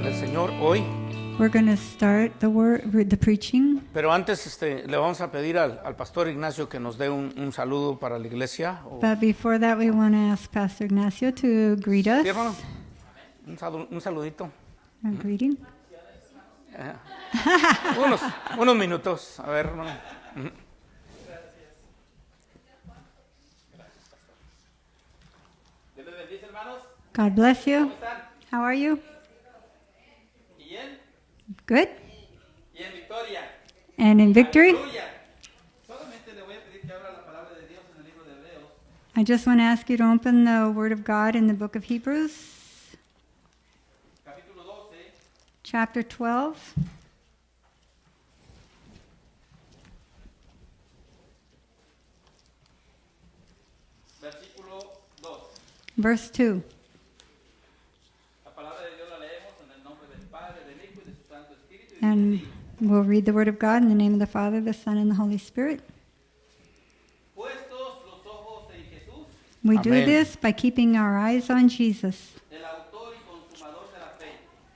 del Señor hoy. We're going to start the preaching. Pero antes le vamos a pedir al pastor Ignacio que nos dé un saludo para la iglesia. But before that, we want to ask Pastor Ignacio to greet us. ¿Sí, hermano? Un saludito. A greeting. Unos minutos. A ver, hermano. Dios les bendice, hermanos. God bless you. ¿Cómo están? How are you? Bien. Good? Y en victoria. And in victory? Aleluya. Solamente le voy a pedir que abra la palabra de Dios en el libro de Hebreos. I just want to ask you to open the Word of God in the book of Hebrews, Capítulo 12. chapter 12, Versículo 2. verse 2. La palabra de Dios la leemos en el nombre del Padre, del Hijo y de su Santo Espíritu. Y And dice así: we'll read the Word of God in the name of the Father, the Son, and the Holy Spirit. Puestos los ojos en Jesús, We do Amen. this by keeping our eyes on Jesus, el autor y consumador de la fe,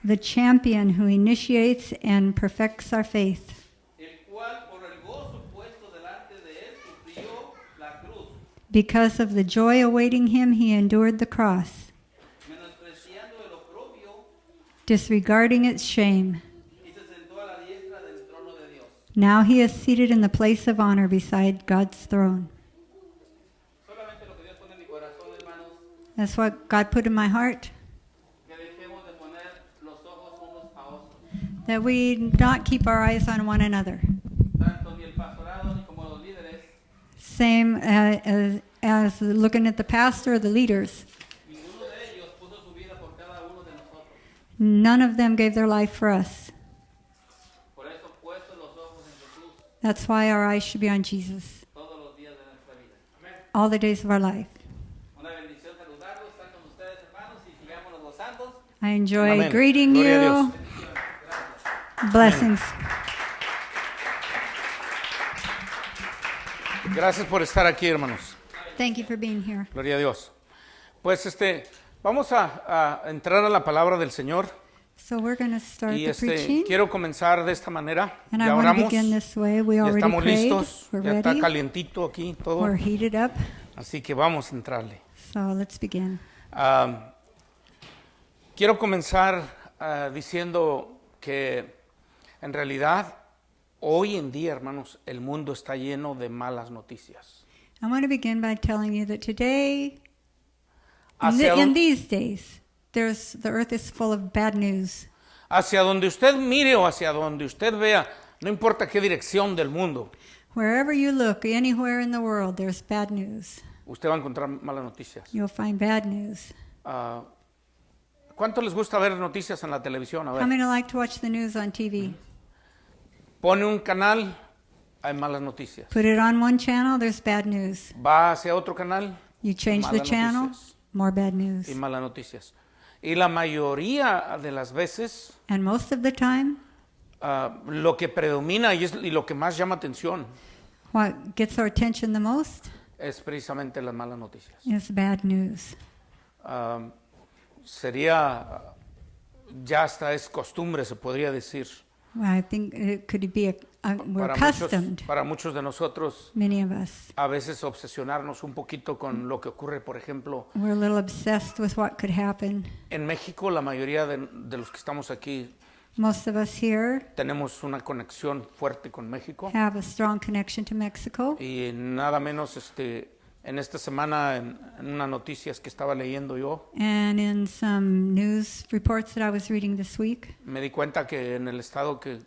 the champion who initiates and perfects our faith, el cual por el gozo puesto delante de él sufrió la cruz, because of the joy awaiting him, he endured the cross, menospreciando el oprobio, disregarding its shame. y se sentó a la diestra del trono de Dios. Now he is seated in the place of honor beside God's throne. Solamente lo que Dios pone en mi corazón, hermanos, That's what God put in my heart, que dejemos de poner los ojos unos a otros. that we not keep our eyes on one another. Tanto ni el pastorado ni como los líderes, Same as looking at the pastor or the leaders. ninguno de ellos puso su vida por cada uno de nosotros. None of them gave their life for us. Por eso, puestos los ojos en Jesús That's why our eyes should be on Jesus todos los días de nuestra vida. Amén. all the days of our life. Una bendición saludarlos, estar con ustedes, hermanos, y sigámonos gozando. I enjoy Amén. greeting Gloria a you. Dios. Blessings. Gracias por estar aquí, hermanos. Thank you for being here. Gloria a Dios. Pues vamos a entrar a la palabra del Señor So we're going to start y the preaching. quiero comenzar de esta manera. And I Ya want to oramos, begin this way. We ya already estamos prayed. listos, We're ya está ready. calientito aquí todo, We're heated up. así que vamos a entrarle. So let's begin. Quiero comenzar diciendo que en realidad hoy en día, hermanos, el mundo está lleno de malas noticias. I want to begin by telling you that today, Hacia in don- these days, the earth is full of bad news. Hacia donde usted mire o hacia donde usted vea, no importa qué dirección del mundo, Wherever you look, anywhere in the world, there's bad news. usted va a encontrar malas noticias. You'll find bad news. ¿Cuánto les gusta ver noticias en la televisión? A How ver, many like to watch the news on TV? pone un canal, hay malas noticias. Put it on one channel, there's bad news. Va hacia otro canal You change the Malas channel, noticias. more bad news. y malas noticias. Y la mayoría de las veces, And most of the time, lo que predomina y lo que más llama atención what gets our attention the most es precisamente las malas noticias. is bad news. Ya hasta es costumbre, se podría decir. Well, I think it could be we're accustomed, Para muchos de nosotros, many of us. a veces obsesionarnos un poquito con lo que ocurre, por ejemplo, We're a little obsessed with what could happen. en México. La mayoría de los que estamos aquí Most of us here tenemos una conexión fuerte con México have a strong connection to Mexico. y nada menos en esta semana en unas noticias que estaba leyendo yo, And in some news reports that I was reading this week, me di cuenta que en el estado que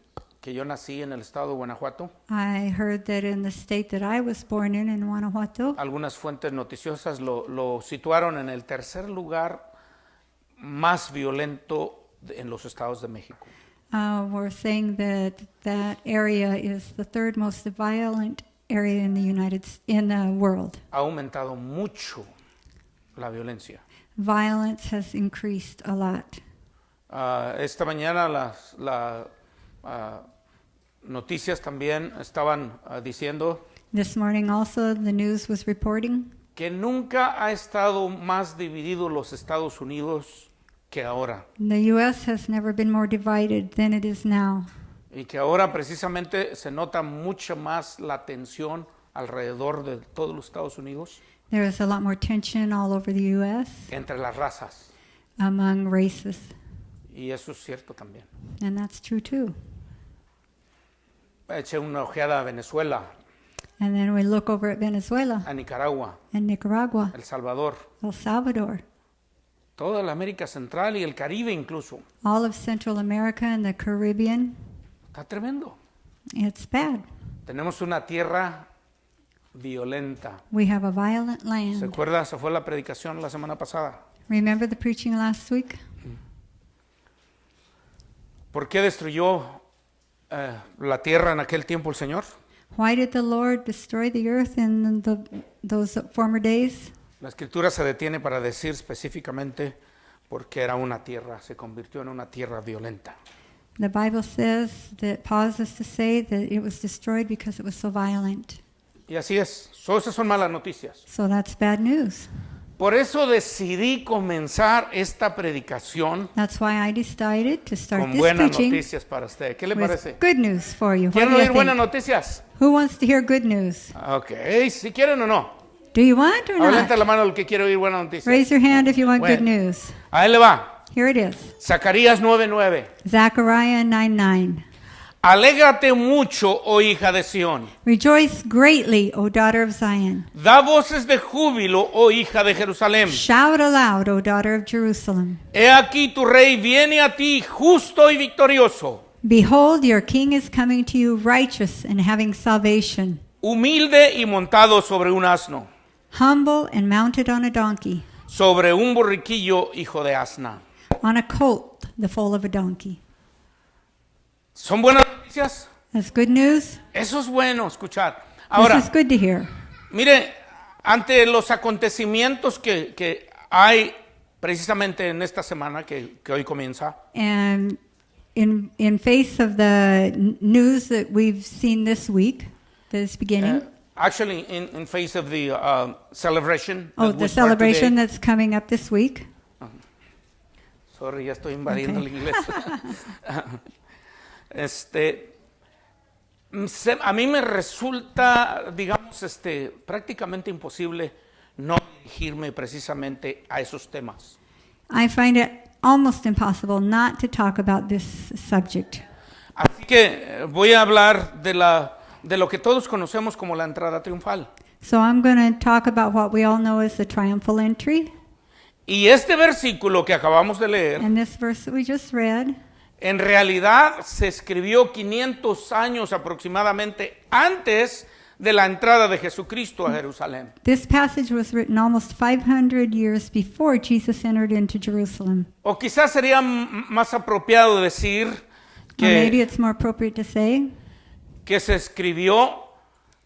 yo nací, en el estado de Guanajuato, I heard that in the state that I was born in Guanajuato, algunas fuentes noticiosas lo situaron en el tercer lugar más violento en los estados de México. were saying that area is the third most violent area in the world. Ha aumentado mucho la violencia. Violence has increased a lot. Esta mañana las noticias también estaban diciendo This morning also the news was reporting que nunca ha estado más dividido los Estados Unidos que ahora. The U.S. has never been more divided than it is now. Y que ahora precisamente se nota mucho más la tensión alrededor de todos los Estados Unidos There is a lot more tension all over the U.S. entre las razas. among races, Y eso es cierto también. and that's true too. Eché una ojeada a Venezuela, And then we look over at Venezuela a Nicaragua, and Nicaragua, El Salvador, El Salvador, toda la América Central y el Caribe incluso. all of Central America and the Caribbean. Está tremendo. It's bad. Tenemos una tierra violenta. We have a violent ¿Se land. acuerda? Se fue la predicación la semana pasada. Remember the preaching last week? ¿Por qué destruyó la tierra en aquel tiempo el Señor? Why did the Lord destroy the earth in those former days? La escritura se detiene para decir específicamente porque era una tierra, se convirtió en una tierra violenta. The Bible says that pauses to say that it was destroyed because it was so violent. Y así es. Esas son malas noticias. So that's bad news. Por eso decidí comenzar esta predicación That's why I decided to start con this buenas preaching noticias para usted. ¿Qué le with parece? good news for you. What ¿Quieren do you oír buenas think? noticias? Who wants to hear good news? Ok, si quieren o no. Do you want or Levanta not? la mano el que quiere oír buenas noticias. Raise your hand if you want good Bueno. news. Ahí le va. Here it is. Zacarías 9:9. Zechariah 9:9. Alégrate mucho, oh hija de Sión. Rejoice greatly, O daughter of Zion. Da voces de júbilo, oh hija de Jerusalén. Shout aloud, O daughter of Jerusalem. He aquí tu rey viene a ti justo y victorioso, Behold, your king is coming to you righteous and having salvation, humilde y montado sobre un asno, humble and mounted on a donkey, sobre un borriquillo hijo de asna. on a colt, the foal of a donkey. ¿Son buenas noticias? That's good news. Eso es bueno, escuchar. This Ahora, is good to hear. mire, ante los acontecimientos que hay precisamente en esta semana que hoy comienza, And in face of the news that we've seen this week, that is beginning, actually in face of the celebration. oh, that the we start celebration today. that's coming up this week. Sorry, ya estoy invadiendo Okay. el inglés. A mí me resulta, digamos, prácticamente imposible no dirigirme precisamente a esos temas. I find it almost impossible not to talk about this subject. Así que voy a hablar de lo que todos conocemos como la entrada triunfal. So I'm going to talk about what we all know as the triumphal entry. Y este versículo que acabamos de leer, And this verse that we just read, en realidad se escribió 500 años aproximadamente antes de la entrada de Jesucristo a Jerusalén. this passage was written almost 500 years before Jesus entered into Jerusalem. O quizás sería más apropiado decir Or maybe que, it's more appropriate to say que se escribió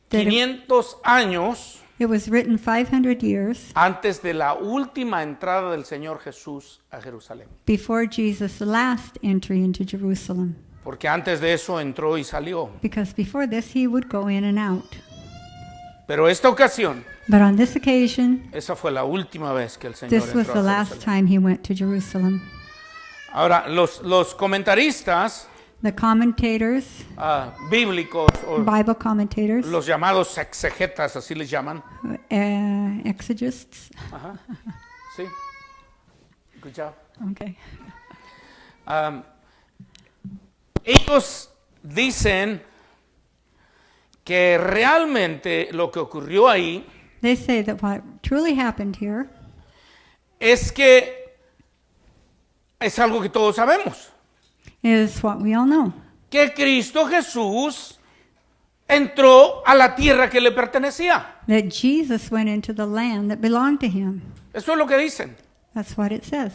That it- 500 años it was written 500 years antes de la última entrada del Señor Jesús a Jerusalén. before Jesus' last entry into Jerusalem. Porque antes de eso entró y salió. Because before this, he would go in and out. Pero esta ocasión, But on this occasion, esa fue la última vez que el Señor this was entró the a last Jerusalén. time he went to Jerusalem. Ahora, los comentaristas The commentators, bíblicos, o Bible commentators, los llamados exegetas, así les llaman. exegists. Ajá. Sí. Good job. Okay. Ellos dicen que realmente lo que ocurrió ahí They say that what truly happened here es que es algo que todos sabemos, is what we all know. que Cristo Jesús entró a la tierra que le pertenecía. That Jesus went into the land that belonged to him. Eso es lo que dicen. That's what it says.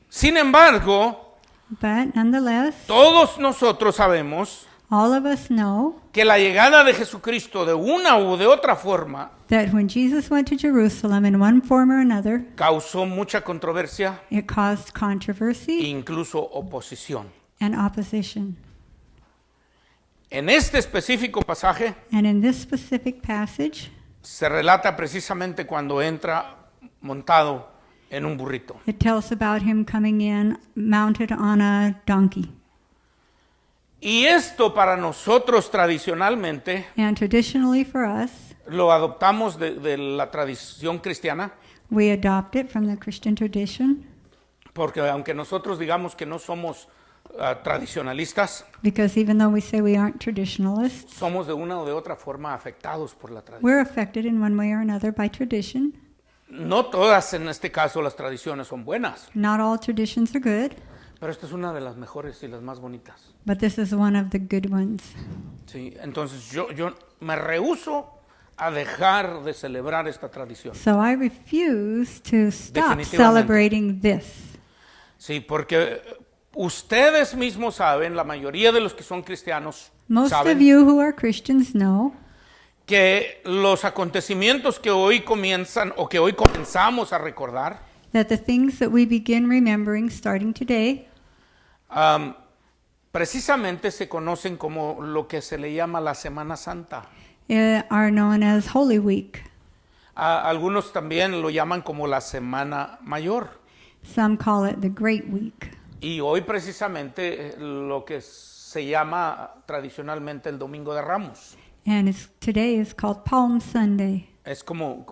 Sin embargo, But nonetheless, todos nosotros sabemos all of us know que la llegada de Jesucristo de una u de otra forma that when Jesus went to Jerusalem in one form or another, causó mucha controversia it caused e controversy incluso oposición. and opposition. En este específico pasaje And in this specific passage, se relata precisamente cuando entra montado en un burrito. It tells about him coming in mounted on a donkey. Y esto para nosotros tradicionalmente And traditionally for us, lo adoptamos de la tradición cristiana, we adopt it from the Christian tradition porque aunque nosotros digamos que no somos tradicionalistas, because even though we say we aren't traditionalists, somos de una o de otra forma afectados por la tradición. we're affected in one way or another by tradition. No todas en este caso las tradiciones son buenas, Not all traditions are good, pero esta es una de las mejores y las más bonitas. but this is one of the good ones. Sí, entonces yo me rehúso a dejar de celebrar esta tradición. So I refuse to stop Definitivamente. celebrating this. Sí, porque ustedes mismos saben, la mayoría de los que son cristianos Most of saben you who are Christians know que los acontecimientos que hoy comienzan o que hoy comenzamos a recordar, that the things that we begin remembering starting today precisamente se conocen como lo que se le llama la Semana Santa. are known as Holy Week. Algunos también lo llaman como la Semana Mayor. Some call it the Great Week. Y hoy precisamente lo que se llama tradicionalmente el Domingo de Ramos. And today is called Palm Sunday. Es como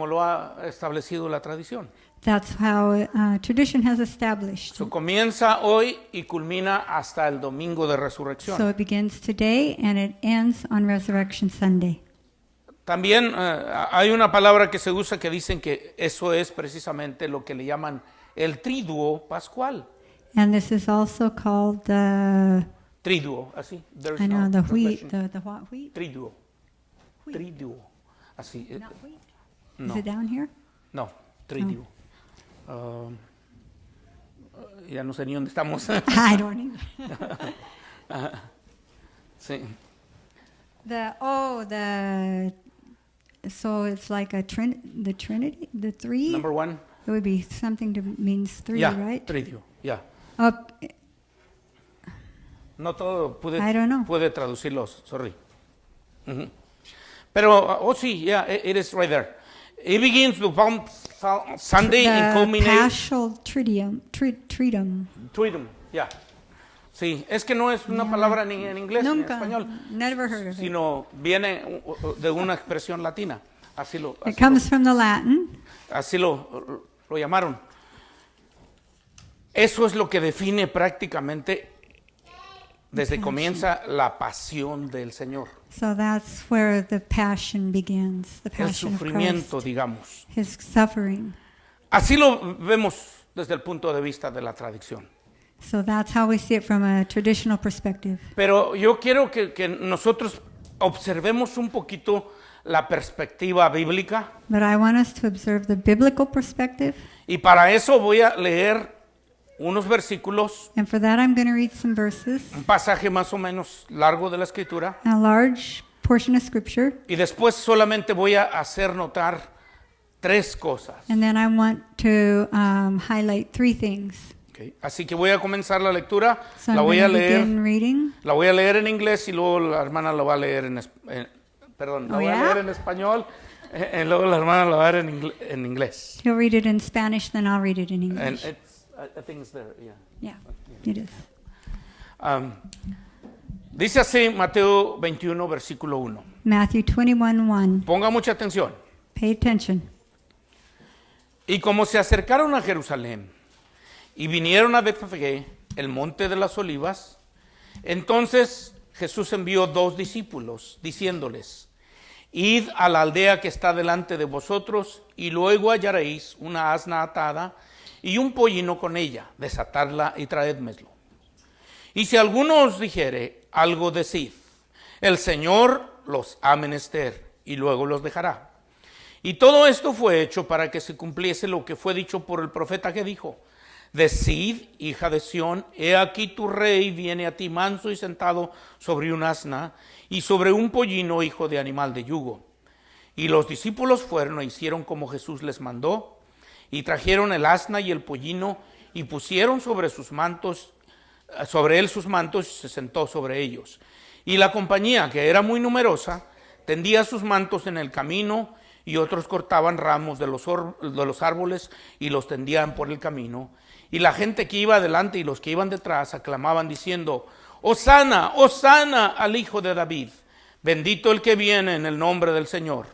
lo ha establecido la tradición. That's how tradition has established. So, comienza hoy y culmina hasta el Domingo de Resurrección. So it begins today and it ends on Resurrection Sunday. También hay una palabra que se usa que dicen que eso es precisamente lo que le llaman el triduo pascual. And this is also called the, Triduo, así. There's I know, no the wheat, translation. the what wheat? Triduo. Wheat. Triduo. Así. Not wheat? No, Is it down here? no, triduo. Ya no sé ni dónde estamos. I don't either. Sí. So it's like the Trinity, the three? Number one. It would be something to means three, Ya, right? triduo. Ya. Up, No todo I don't know. puede traducirlos, sorry. Ujú. Pero, sí, yeah, it is right there. It begins the Palm Sunday and the culminates. Paschal Triduum. Triduum, yeah. Sí, es que no es una palabra ni en inglés ni en Nunca, español, never heard of it. sino viene de una expresión latina. It comes from the Latin. Así lo llamaron. Eso es lo que define prácticamente desde que comienza la pasión del Señor. So that's where the passion begins, the El passion of sufrimiento, Christ, digamos. his suffering. Así lo vemos desde el punto de vista de la tradición. So that's how we see it from a traditional perspective. Pero yo quiero que nosotros observemos un poquito la perspectiva bíblica, But I want us to observe the biblical perspective. y para eso voy a leer unos versículos, And for that, I'm going to read some verses, un pasaje más o menos largo de la Escritura, a large portion of Scripture. y después solamente voy a hacer notar tres cosas. And then I want to highlight three things. Okay. Así que voy a comenzar la lectura, So la I'm voy going a to begin leer, reading. en inglés y luego la hermana la va a leer en Oh, voy a yeah? leer en español, y luego la hermana la va a leer en inglés. He'll read it in Spanish, then I'll read it in And English. I think it's there, yeah. Yeah, it is. Dice así Mateo 21, versículo 1. Matthew 21:1. Ponga mucha atención. Pay attention. Y como se acercaron a Jerusalén y vinieron a Betfagé, el monte de las olivas, entonces Jesús envió 2 discípulos, diciéndoles: id a la aldea que está delante de vosotros, y luego hallaréis una asna atada y un pollino con ella, desatadla y traédmeslo. Y si alguno os dijere algo, decid: el Señor los ha menester, y luego los dejará. Y todo esto fue hecho para que se cumpliese lo que fue dicho por el profeta, que dijo: decid, hija de Sión, he aquí tu rey viene a ti manso y sentado sobre un asna y sobre un pollino, hijo de animal de yugo. Y los discípulos fueron e hicieron como Jesús les mandó, y trajeron el asna y el pollino y pusieron sobre él sus mantos, y se sentó sobre ellos. Y la compañía, que era muy numerosa, tendía sus mantos en el camino, y otros cortaban ramos de los árboles y los tendían por el camino. Y la gente que iba adelante y los que iban detrás aclamaban diciendo: Hosana, Hosana al Hijo de David. Bendito el que viene en el nombre del Señor.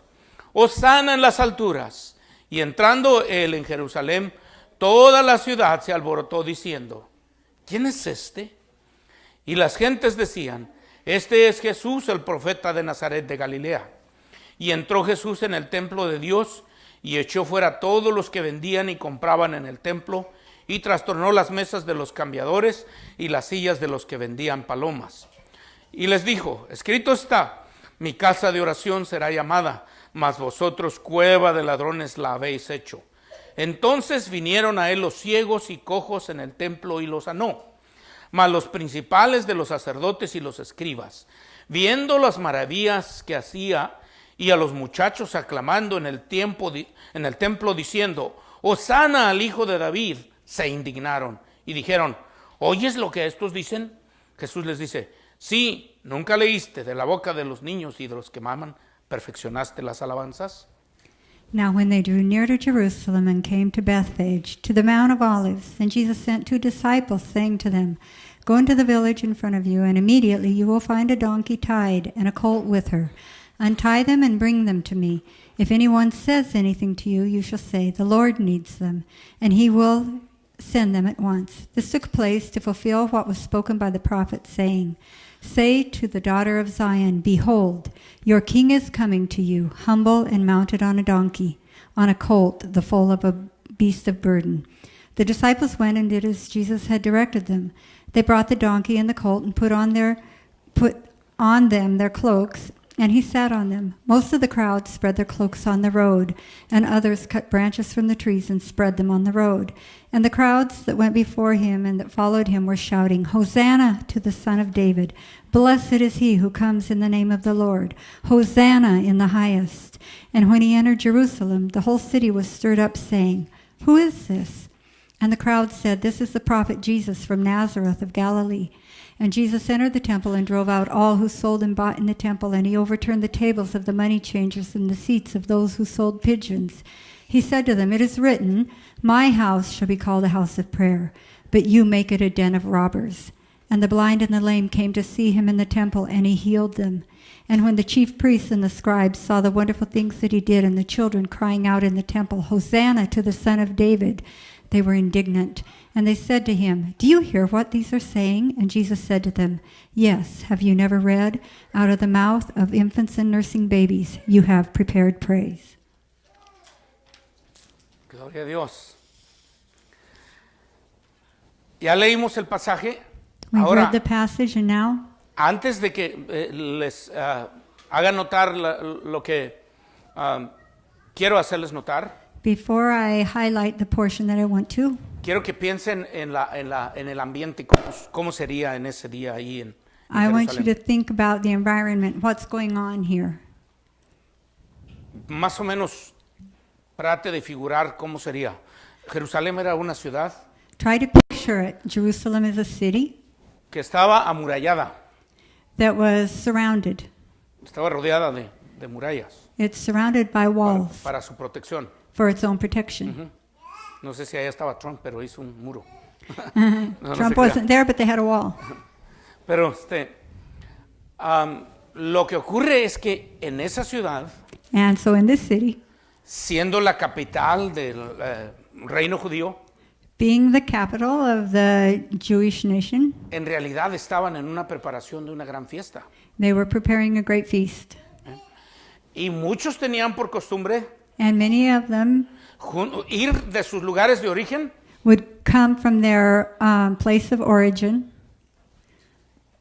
Hosana en las alturas. Y entrando él en Jerusalén, toda la ciudad se alborotó diciendo: ¿Quién es este? Y las gentes decían: Este es Jesús, el profeta de Nazaret de Galilea. Y entró Jesús en el templo de Dios y echó fuera a todos los que vendían y compraban en el templo, y trastornó las mesas de los cambiadores y las sillas de los que vendían palomas. Y les dijo: escrito está, mi casa de oración será llamada, mas vosotros cueva de ladrones la habéis hecho. Entonces vinieron a él los ciegos y cojos en el templo y los sanó. Mas los principales de los sacerdotes y los escribas, viendo las maravillas que hacía, y a los muchachos aclamando en el templo diciendo: Hosana al Hijo de David, se indignaron y dijeron: ¿oyes lo que estos dicen? Jesús les dice: sí, ¿nunca leíste de la boca de los niños y de los que maman perfeccionaste las alabanzas? Now when they drew near to Jerusalem and came to Bethphage, to the Mount of Olives, and Jesus sent 2 disciples, saying to them, Go into the village in front of you, and immediately you will find a donkey tied and a colt with her. Untie them and bring them to me. If anyone says anything to you, you shall say, The Lord needs them, and he will send them at once. This took place to fulfill what was spoken by the prophet, saying, Say to the daughter of Zion, Behold, your king is coming to you, humble and mounted on a donkey, on a colt, the foal of a beast of burden. The disciples went and did as Jesus had directed them. They brought the donkey and the colt and put on them their cloaks, and he sat on them. Most of the crowd spread their cloaks on the road, and others cut branches from the trees and spread them on the road. And the crowds that went before him and that followed him were shouting, Hosanna to the Son of David. Blessed is he who comes in the name of the Lord. Hosanna in the highest. And when he entered Jerusalem, the whole city was stirred up, saying, Who is this? And the crowd said, This is the prophet Jesus from Nazareth of Galilee. And Jesus entered the temple and drove out all who sold and bought in the temple, and he overturned the tables of the money changers and the seats of those who sold pigeons. He said to them, It is written, My house shall be called a house of prayer, but you make it a den of robbers. And the blind and the lame came to see him in the temple, and he healed them. And when the chief priests and the scribes saw the wonderful things that he did, and the children crying out in the temple, Hosanna to the Son of David, they were indignant. And they said to him, Do you hear what these are saying? And Jesus said to them, Yes, have you never read, Out of the mouth of infants and nursing babies you have prepared praise. Gloria a Dios. Ya leímos el pasaje. We've Ahora, read the passage, and now, antes de que les haga notar lo que quiero hacerles notar, before I highlight the portion that I want to, quiero que piensen en el ambiente, cómo sería en ese día ahí en I want you to Jerusalén. think about the environment, what's going on here. Más o menos trate de figurar cómo sería. Jerusalén era una ciudad Try to picture it. Jerusalem is a city que estaba amurallada, that was surrounded. estaba rodeada de murallas It's surrounded by walls para su protección. for its own protection. No sé si allá estaba Trump, pero hizo un muro. No Trump se crea. wasn't there, but they had a wall. Pero lo que ocurre es que en esa ciudad, And so in this city, siendo la capital del reino judío, being the capital of the Jewish nation, en realidad estaban en una preparación de una gran fiesta. they were preparing a great feast. Y muchos tenían por costumbre And many of them ir de sus lugares de origen. would come from their place of origin,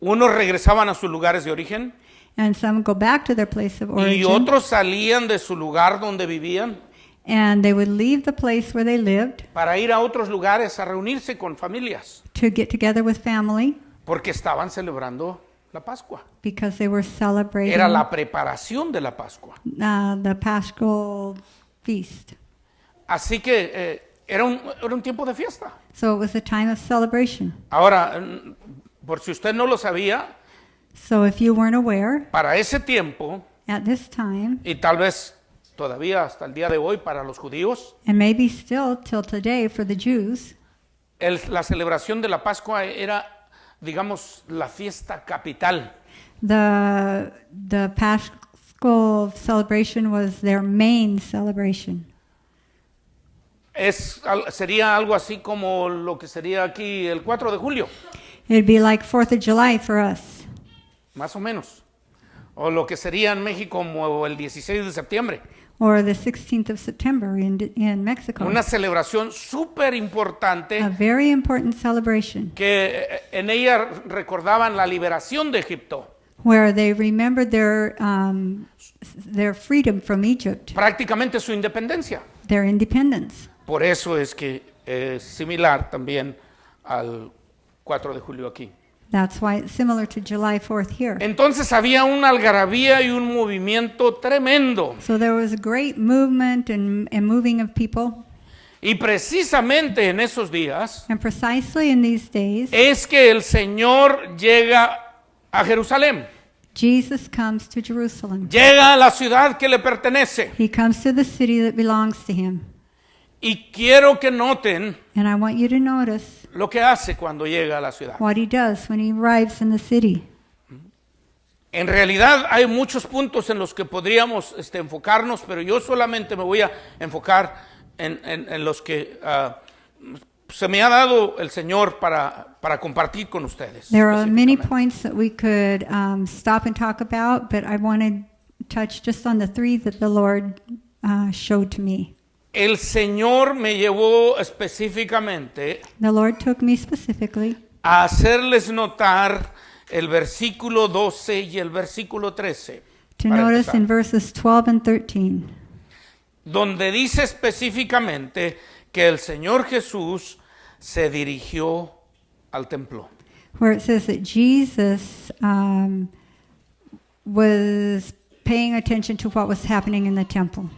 Unos regresaban a sus lugares de origen and some go back to their place of y origin, otros salían de su lugar donde vivían and they would leave the place where they lived para ir a otros lugares a reunirse con familias, to get together with family porque estaban celebrando la Pascua. because they were celebrating Era la preparación de la Pascua. the Paschal feast. Así que era un tiempo de fiesta. So it was a time of celebration. Ahora, por si usted no lo sabía, So if you weren't aware, para ese tiempo, at this time, y tal vez todavía hasta el día de hoy para los judíos, and maybe still till today for the Jews, la celebración de la Pascua era, digamos, la fiesta capital. the Paschal celebration was their main celebration. Sería algo así como lo que sería aquí el 4 de julio, It'd be like 4th of July for us, más o menos. O lo que sería en México como el 16 de septiembre. or the 16th of September in Mexico. Una celebración súper A importante very important celebration que en ella recordaban la liberación de Egipto. where they remembered their freedom from Egypt, Prácticamente su independencia. their independence. Por eso es que es similar también al 4 de julio aquí. That's why it's similar to July 4th here. Entonces había una algarabía y un movimiento tremendo. So there was a great movement and moving of people. Y precisamente en esos días And precisely in these days, es que el Señor llega a Jerusalén. Jesus comes to Jerusalem. Llega a la ciudad que le pertenece. He comes to the city that belongs to him. Y quiero que noten And I want you to notice lo que hace cuando llega a la ciudad. what he does when he arrives in the city. En realidad hay muchos puntos en los que podríamos enfocarnos, pero yo solamente me voy a enfocar en los que se me ha dado el Señor para compartir con ustedes. There are many específicamente. points that we could stop and talk about, but I want to touch just on the three that the Lord showed to me. El Señor me llevó específicamente The Lord took me specifically a hacerles notar el versículo 12 y el versículo 13, to para notice empezar, in verses 12 and 13, donde dice específicamente que el Señor Jesús se dirigió al templo. where it says that Jesus was paying attention to what was happening in the temple.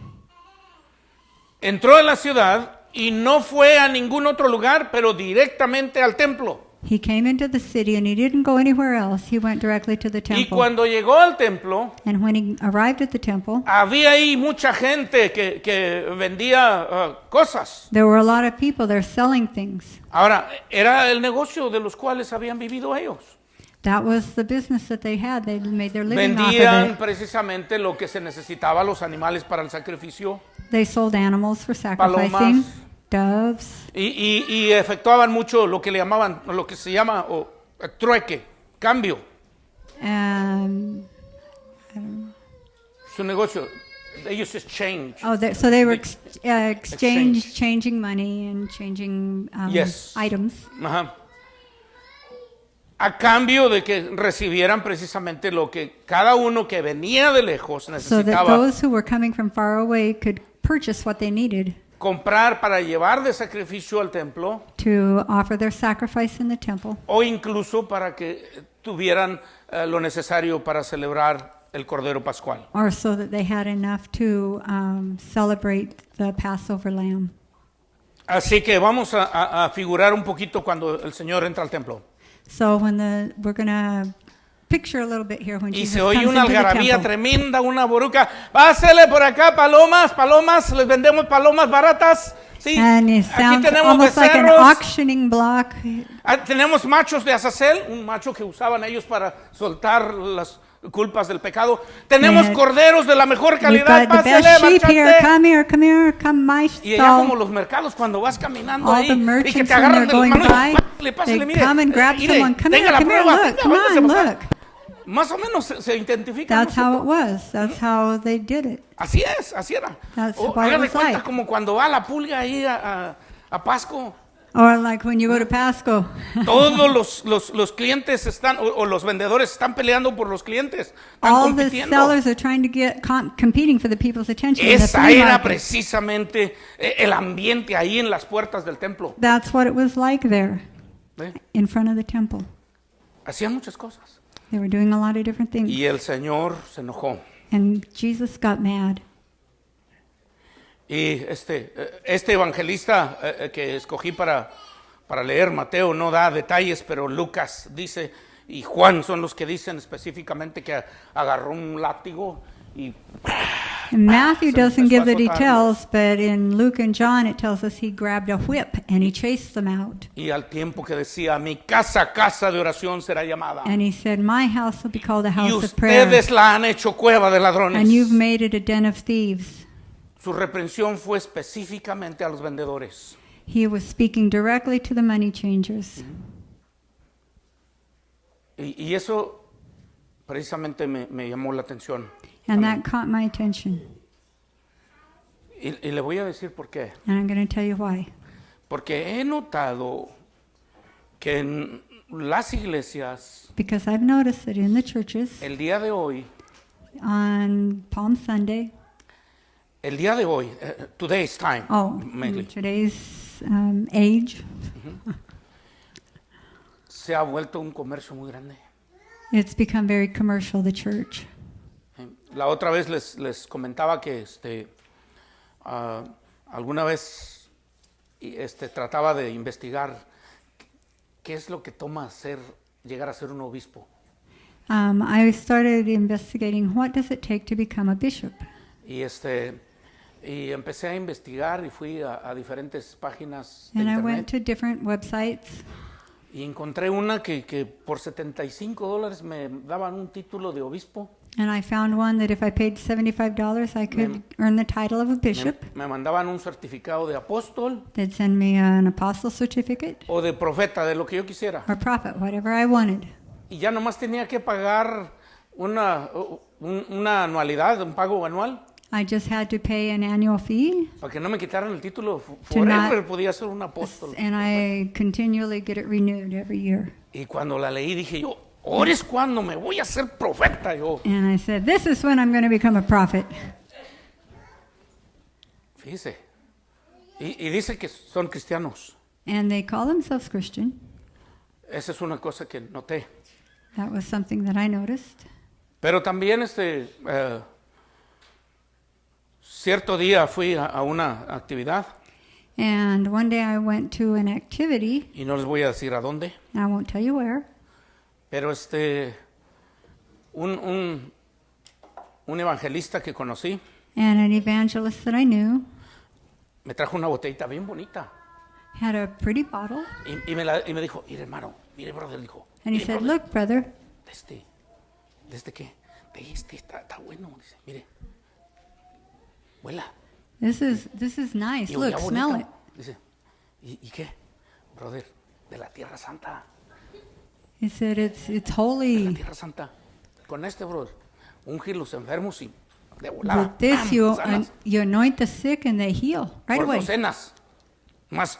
Entró en la ciudad y no fue a ningún otro lugar, pero directamente al templo. He came into the city and he didn't go anywhere else. He went directly to the Y temple. cuando llegó al templo, And when he arrived at the temple, había ahí mucha gente que vendía cosas. there were a lot of people there selling things. Ahora, era el negocio de los cuales habían vivido ellos. That was the business that they had. They made their living off Vendían of it. precisamente lo que se necesitaba, los animales para el sacrificio, They sold animals for sacrificing, doves, y efectuaban mucho lo que le llamaban, lo que se llama trueque, cambio. and Su negocio, they used to exchange. so they were changing money and changing Yes. items. Ajá. A cambio de que recibieran precisamente lo que cada uno que venía de lejos So that necesitaba those who were coming from far away could purchase what they needed comprar para llevar de sacrificio al templo, to offer their sacrifice in the temple, o incluso para que tuvieran lo necesario para celebrar el Cordero Pascual. or so that they had enough to celebrate the Passover lamb. Así que vamos a figurar un poquito cuando el Señor entra al templo. So we're going to picture a little bit here when Y Jesus se comes oye una into the algarabía temple. tremenda, una boruca. Pásele por acá, palomas, les vendemos palomas baratas. Sí, And it aquí sounds tenemos almost like an becerros. auctioning block. Tenemos machos de Azazel, un macho que usaban ellos para soltar las culpas del pecado. Tenemos And corderos de la mejor We've calidad. got the Pásele, best sheep here. marchante. Come my Y allá como stall. los mercados, cuando vas caminando All ahí the y que merchants te when agarran they're de las going manos, by, pásale, they mire, come and grab mire, someone. Come tenga here, la come here, prueba, look, venga, come váyase on, para acá. look. Más o menos se identifica. That's ¿no? how it was. That's how they did it. Así era. That's O, what it hágale was cuenta like. como cuando va la pulga ahí a Pasco. Or like when you go to Pasco. Todos los clientes están, o los vendedores están peleando por los clientes. Están All the compitiendo. sellers are trying to get competing for the people's attention in the Esa flea era market. precisamente el ambiente ahí en las puertas del templo. That's what it was like there ¿Ve? in front of the temple. Hacían muchas cosas. They were doing a lot of different things. Y el Señor se enojó. And Jesus got mad. Y este evangelista que escogí para leer, Mateo, no da detalles, pero Lucas dice, y Juan son los que dicen específicamente que agarró un látigo y And Matthew Se doesn't empezó give a the azotarlos. details, but in Luke and John it tells us he grabbed a whip and he chased them out. Y al tiempo que decía, mi casa, casa de oración será llamada. And he said, my house will be called a Y house of prayer, ustedes la han hecho cueva de ladrones. and you've made it a den of thieves. Su reprensión fue específicamente a los vendedores. He was speaking directly to the money changers. Y eso precisamente me llamó la atención. And that caught my attention. Y le voy a decir por qué. And I'm going to tell you why. Porque he notado que en las iglesias, Because I've noticed that in the churches, el día de hoy, on Palm Sunday, today's time, mainly, in today's age, se ha vuelto un comercio muy grande. it's become very commercial, the church. La otra vez les comentaba que alguna vez trataba de investigar qué es lo que toma llegar a ser un obispo. I started investigating what does it take to become a bishop. Y empecé a investigar y fui a diferentes páginas de And I went internet to different websites, y encontré una que por $75 me daban un título de obispo. and I found one that if I paid $75, I could earn the title of a bishop. Me mandaban un certificado de apóstol They'd send me an apostle certificate o de profeta, de lo que yo quisiera. or prophet, whatever I wanted. Y ya nomás tenía que pagar una anualidad, un pago anual, I just had to pay an annual fee, para que no me quitaran el título. To not- Forever podía ser un apóstol. and I continually get it renewed every year. Y cuando la leí dije yo, ahora es cuando me voy a hacer profeta yo. And I said, this is when I'm going to become a prophet. Fíjese. Y dice que son cristianos. And they call themselves Christian. Esa es una cosa que noté. That was something that I noticed. Pero también cierto día fui a una actividad And one day I went to an activity, y no les voy a decir a dónde, and I won't tell you where, pero un evangelista que conocí and an evangelist that I knew me trajo una botellita bien bonita had a pretty bottle. y me dijo, mire hermano, mire brother, dijo, And he "Mire, said, brother, look, brother, ¿de este qué? De está bueno, dice, mire, huela. this is nice. Y Look, olía smell bonito. it. Dice, ¿y qué? Brother, de la Tierra Santa, He said, it's de la holy. Tierra Santa. Con brother, ungir los enfermos y de volada. With this, ¡pam! Sanas. you anoint the sick and they heal right Por away. docenas. Más,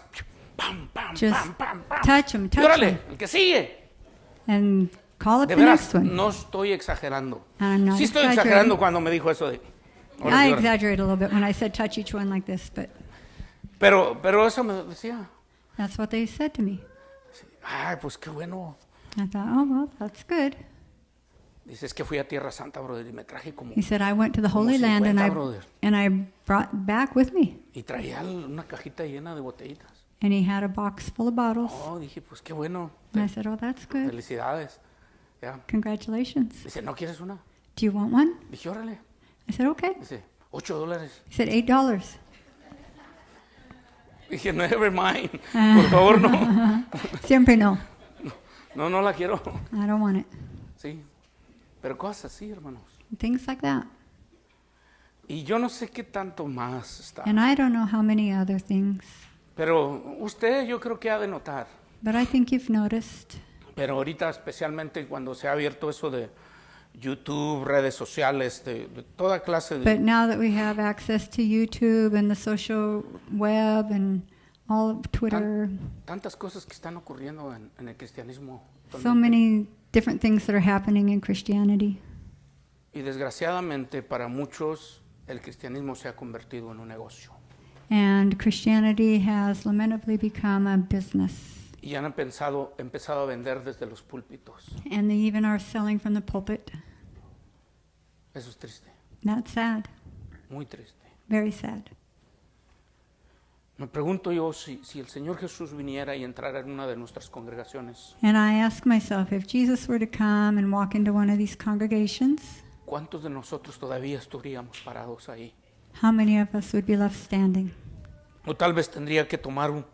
pam, pam, Just pam, pam, pam. touch 'em, Y touch órale, 'em. el que sigue. And call it De the next veras, one. no estoy exagerando. I'm not Sí estoy exaggerating. exagerando cuando me dijo eso de... órale, I órale. exaggerate a little bit when I said touch each one like this, but Pero eso me decía. that's what they said to me. Ay, pues qué bueno. I thought, oh, well, that's good. Dice, es que fui a Tierra Santa, brother, y me traje como... He said, I went to the Como Holy Land 50, brother. and I brought back with me. Y traía una cajita llena de botellitas. And he had a box full of bottles. Oh, dije, pues qué bueno. And I said, oh, that's good. Felicidades. Ya. Congratulations. Dice, ¿no quieres una? Do you want one? Dije, órale. I said, okay. Dice, $8. He said, $8. Dije, never mind. Por favor, no. Siempre no. No la quiero. I don't want it. Sí. Pero cosas así, hermanos. Things like that. Y yo no sé qué tanto más está. And I don't know how many other things. Pero usted yo creo que ha de notar. But I think you've noticed. Pero ahorita especialmente cuando se ha abierto eso de YouTube, redes sociales, de toda clase de... But now that we have access to YouTube and the social web and all of Twitter, tantas cosas que están ocurriendo en el cristianismo. so many different things that are happening in Christianity. Y desgraciadamente para muchos el cristianismo se ha convertido en un negocio. And Christianity has lamentably become a business. Y han empezado a vender desde los púlpitos. And they even are selling from the pulpit. Eso es triste, That's sad. muy triste. Very sad. Me pregunto yo si el Señor Jesús viniera y entrara en una de nuestras congregaciones, And I ask myself, if Jesus were to come and walk into one of these congregations, ¿cuántos de nosotros todavía estaríamos parados ahí? How many of us would be left standing? O tal vez tendría que tomar un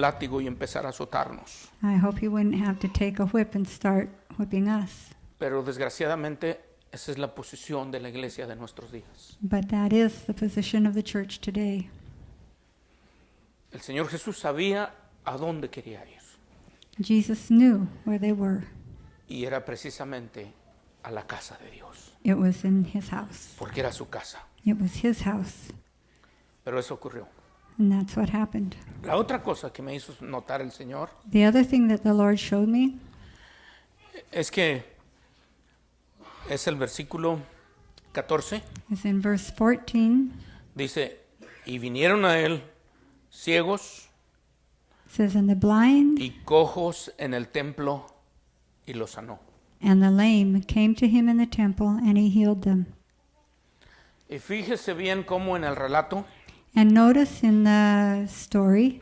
látigo y empezar a azotarnos. I hope you wouldn't have to take a whip and start whipping us. Pero desgraciadamente esa es la posición de la iglesia de nuestros días. But that is the position of the church today. El Señor Jesús sabía a dónde quería ir. Jesus knew where they were. Y era precisamente a la casa de Dios. It was in his house. Porque era su casa. It was his house. Pero eso ocurrió. And that's what happened. La otra cosa que me hizo notar el Señor The other thing that the Lord showed me es que es el versículo 14. is in verse 14. Dice, y vinieron a él ciegos It says, and the blind y cojos en el templo y los sanó. and the lame came to him in the temple, and he healed them. Y fíjese bien cómo en el relato And notice in the story,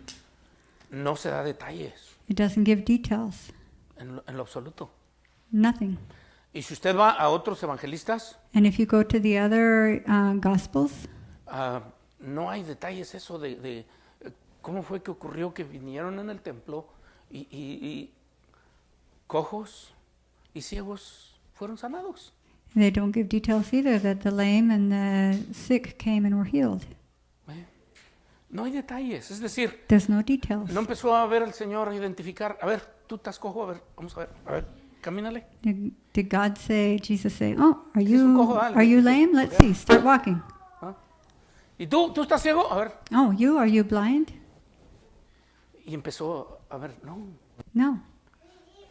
no se da detalles it doesn't give details. en lo absoluto. Nothing. Y si usted va a otros evangelistas, And if you go to the other Gospels, no hay detalles eso de cómo fue que ocurrió que vinieron en el templo y cojos y ciegos fueron sanados. they don't give details either that the lame and the sick came and were healed. No hay detalles, es decir, There's no details. no empezó a ver el Señor a identificar, a ver, tú estás cojo, a ver, camínale. Did God say, Jesus say, oh, are Sí, es un cojo, are you lame? Let's see, start walking. ¿Ah? ¿Y tú estás ciego? A ver. Oh, are you blind? Y empezó a ver, no, No.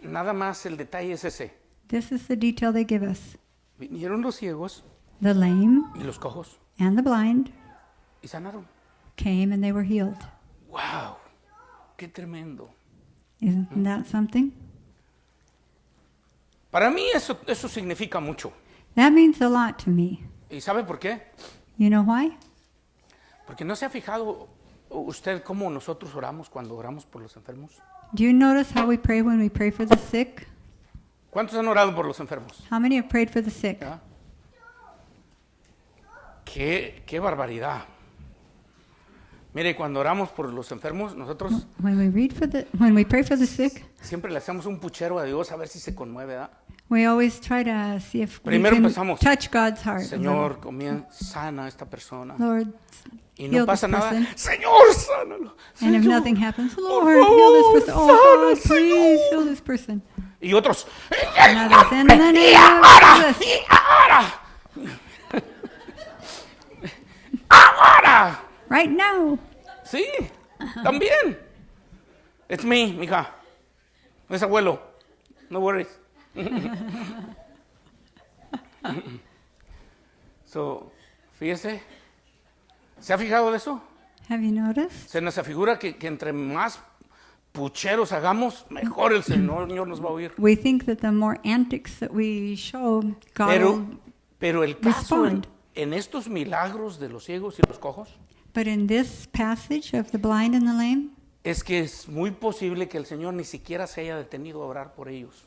nada más el detalle es ese. This is the detail they give us. Vinieron los ciegos The lame y los cojos and the blind y sanaron. came and they were healed. ¡Wow! ¡Qué tremendo! Isn't that something? Para mí eso significa mucho. That means a lot to me. ¿Y sabe por qué? You know why? Porque no se ha fijado usted cómo nosotros oramos cuando oramos por los enfermos. Do you notice how we pray when we pray for the sick? ¿Cuántos han orado por los enfermos? How many have prayed for the sick? ¿Ah? ¡Qué barbaridad! Mire, cuando oramos por los enfermos, nosotros When we pray for the sick, siempre le hacemos un puchero a Dios a ver si se conmueve, ¿verdad? we always try to see if we Primero can empezamos. touch God's heart. Señor, sana a esta persona. Lord, Y heal no pasa this nada. person. Señor, sánalo. And if Señor. nothing happens, por Lord, heal this person. Oh favor, God, please Señor. heal this person. Y otros. And others, in the name ¡Y of ahora! Jesus. ¡Y ahora! ¡Ahora! Right now. Sí, también. It's me, mija. Es abuelo. No worries. So, fíjese. ¿Se ha fijado de eso? Have you noticed? Se nos afigura que entre más pucheros hagamos, mejor el Señor nos va a oír. We think that the more antics that we show, God will, Pero el caso respond. en estos milagros de los ciegos y los cojos but in this passage of the blind and the lame, es que es muy posible que el Señor ni siquiera se haya detenido a orar por ellos.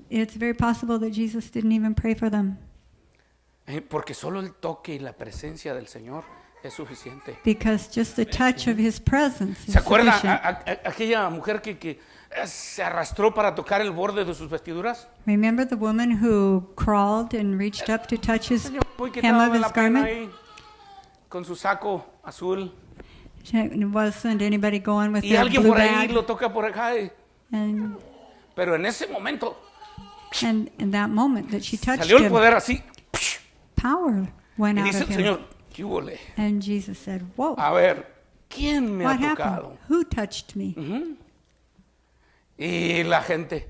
it's very possible that Jesus didn't even pray for them Porque solo el toque y la presencia del Señor es suficiente. because just the touch of His presence is ¿Se acuerda sufficient. aquella mujer que se arrastró para tocar el borde de sus vestiduras? Remember the woman who crawled and reached up to touch his Señor, muy hem quitado of de his la pena garment? ahí, con su saco azul. Wasn't anybody going with Y their alguien blue por ahí bag? lo toca por acá. And Pero en ese momento in that moment that she touched salió el him, poder así. power went Y out dice of el him. Señor, ¿qué huele? And Jesus said, whoa, A ver, ¿quién me what ha happened? tocado? Who touched me? Y la gente,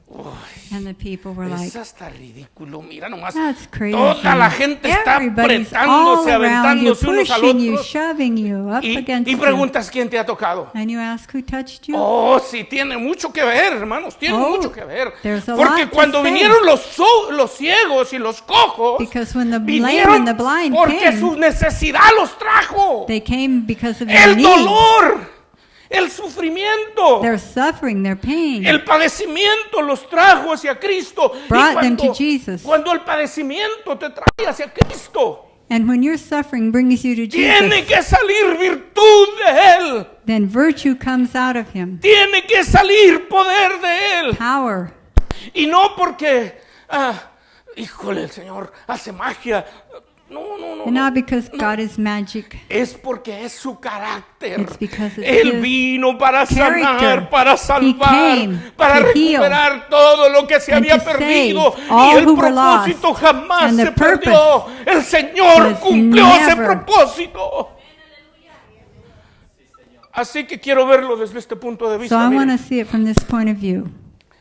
uy, And the people were like, es hasta ridículo. Mira nomás, that's crazy. toda la gente está Everybody's all apretándose, around you, aventándose unos al pushing you, otro. shoving you up against Y you. preguntas quién te ha tocado. And you ask who touched you? Oh, sí, tiene mucho que ver, hermanos, tiene Oh, mucho que ver. there's a Porque lot to cuando say. vinieron los ciegos y los cojos, Because when the lame vinieron and the blind porque came, su necesidad los trajo. they came because of their El need. dolor, El sufrimiento, Their suffering, their pain. el padecimiento los trajo hacia Cristo. Y Brought them to Jesus. cuando el padecimiento te trae hacia Cristo, And when your suffering brings you to tiene Jesus, que salir virtud de Él. then virtue comes out of him. Tiene que salir poder de Él. Power. Y no porque, híjole, el Señor hace magia. No. And not because God is magic. Es porque es su carácter. It's because it's Él his vino para sanar, character. para He salvar, came para to heal recuperar todo lo que se and había to save perdido. all Y el who were lost. propósito jamás And the se perdió. El Señor was cumplió ese never- propósito. Así que quiero verlo desde este punto de So vista. I want Mire, to see it from this point of view.